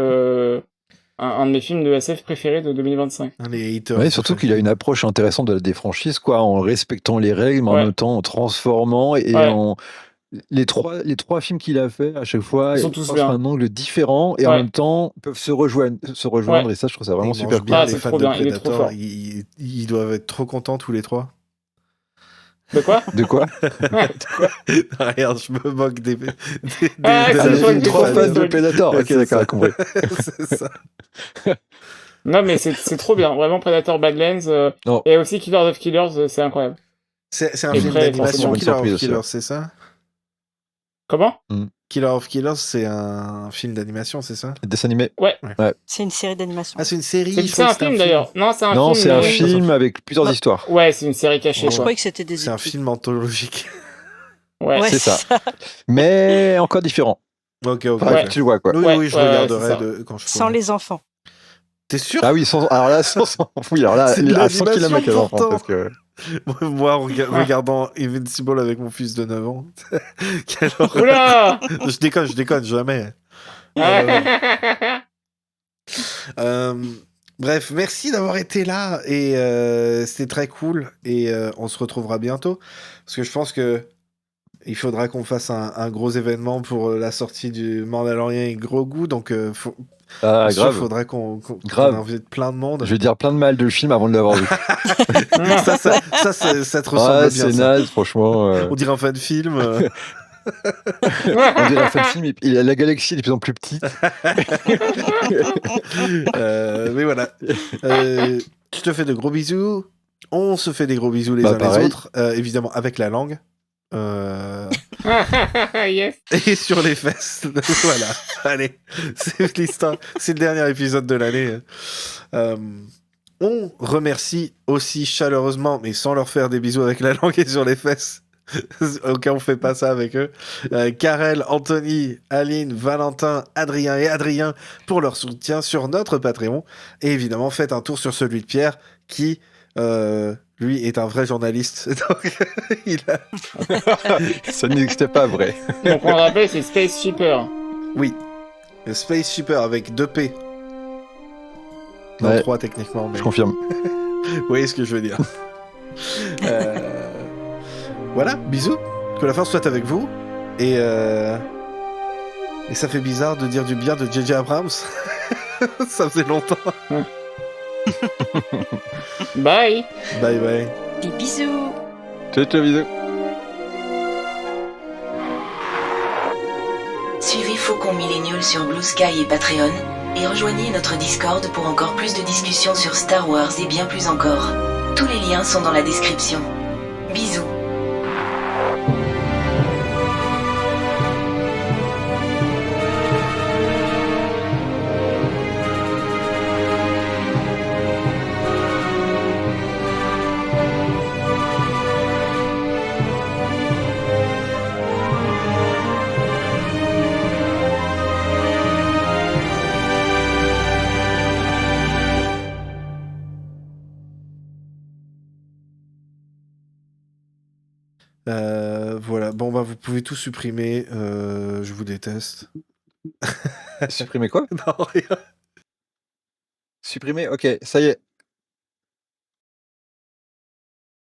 un de mes films de SF préférés de 2025. Les haters. Ouais, surtout qu'il a une approche intéressante des franchises, quoi, en respectant les règles, mais en Ouais. même temps en transformant et Ouais. les trois films qu'il a fait à chaque fois, Ils sont tous offrent bien. un angle différent et en Ouais. même temps peuvent se rejoindre Ouais. et ça, je trouve ça vraiment Ils super mangent cool. bien Ah, les c'est fans trop de bien, il est trop Predator. fort. Ils doivent être trop contents tous les trois. De quoi? De quoi? Rien, je me moque des Ah, de c'est la toi vie qui de Trois fais Predator. fans de Predator. Ok, C'est d'accord, ça. j'ai compris. C'est ça. Non, mais c'est trop bien. Vraiment, Predator Badlands. Non. Et aussi Killers of Killers, c'est incroyable. C'est un Et film très d'animation, forcément une Killer surprise of aussi, Killers, ouais. c'est ça? Comment? Killer of Killers, c'est un film d'animation, c'est ça? Dessin animé. C'est une série d'animation. Ah, c'est une série. C'est je c'est croyais un que c'était film d'ailleurs. Non, c'est un Non, film. c'est un mais- film avec plusieurs Non. histoires. Ouais, c'est une série cachée, Oh. Je quoi. croyais que c'était des C'est un études. film anthologique. Ouais. Ouais, c'est ça. Mais encore différent. Ok. Enfin, Ouais. tu le vois, quoi. Oui, Ouais, oui, je ouais, regarderai c'est ça. quand je Sans pourrai. les enfants. T'es sûr? Ah oui, alors là, oui, alors là, C'est de à 100 l'animation, km à pourtant. parce que Moi, regardant Invincible avec mon fils de 9 ans. Quelle horreur. Oula. Je déconne, jamais. Bref, merci d'avoir été là et c'était très cool et on se retrouvera bientôt parce que je pense que il faudra qu'on fasse un gros événement pour la sortie du Mandalorian et Grogu, donc ah, sûr, grave. faudrait qu'on Grave. invite plein de monde. Je vais dire plein de mal de film avant de l'avoir vu. ça te ressemble Ah, bien. c'est Ça. naze, franchement. On dirait un fan film. On dirait un fan film. La galaxie est de plus en plus petite. Mais voilà. Je te fais de gros bisous. On se fait des gros bisous les uns les pareil. autres. Évidemment avec la langue. Yes. Et sur les fesses. Voilà. Allez. C'est l'histoire. C'est le dernier épisode de l'année. On remercie aussi chaleureusement, mais sans leur faire des bisous avec la langue et sur les fesses. Au cas où on fait pas ça avec eux. Karel, Anthony, Aline, Valentin, Adrien et Adrien pour leur soutien sur notre Patreon. Et évidemment, faites un tour sur celui de Pierre qui, lui, est un vrai journaliste. Donc, il a... Ça n'existait pas vrai. Donc on le rappelle, c'est Space Shipper. Oui. Le Space Shipper avec 2 P. Non, Ouais. 3 techniquement. Mais... Je confirme. Vous voyez ce que je veux dire. Voilà, bisous. Que la force soit avec vous. Et ça fait bizarre de dire du bien de J.J. Abrams. Ça faisait longtemps. Bye. Bye bye. Des bisous. Ciao, ciao, bisous. Suivez Faucon Millennial sur Blue Sky et Patreon, et rejoignez notre Discord pour encore plus de discussions sur Star Wars et bien plus encore. Tous les liens sont dans la description. Bisous. Voilà, bon bah vous pouvez tout supprimer, je vous déteste. Supprimer quoi? Non, rien. Supprimer? Ok, ça y est.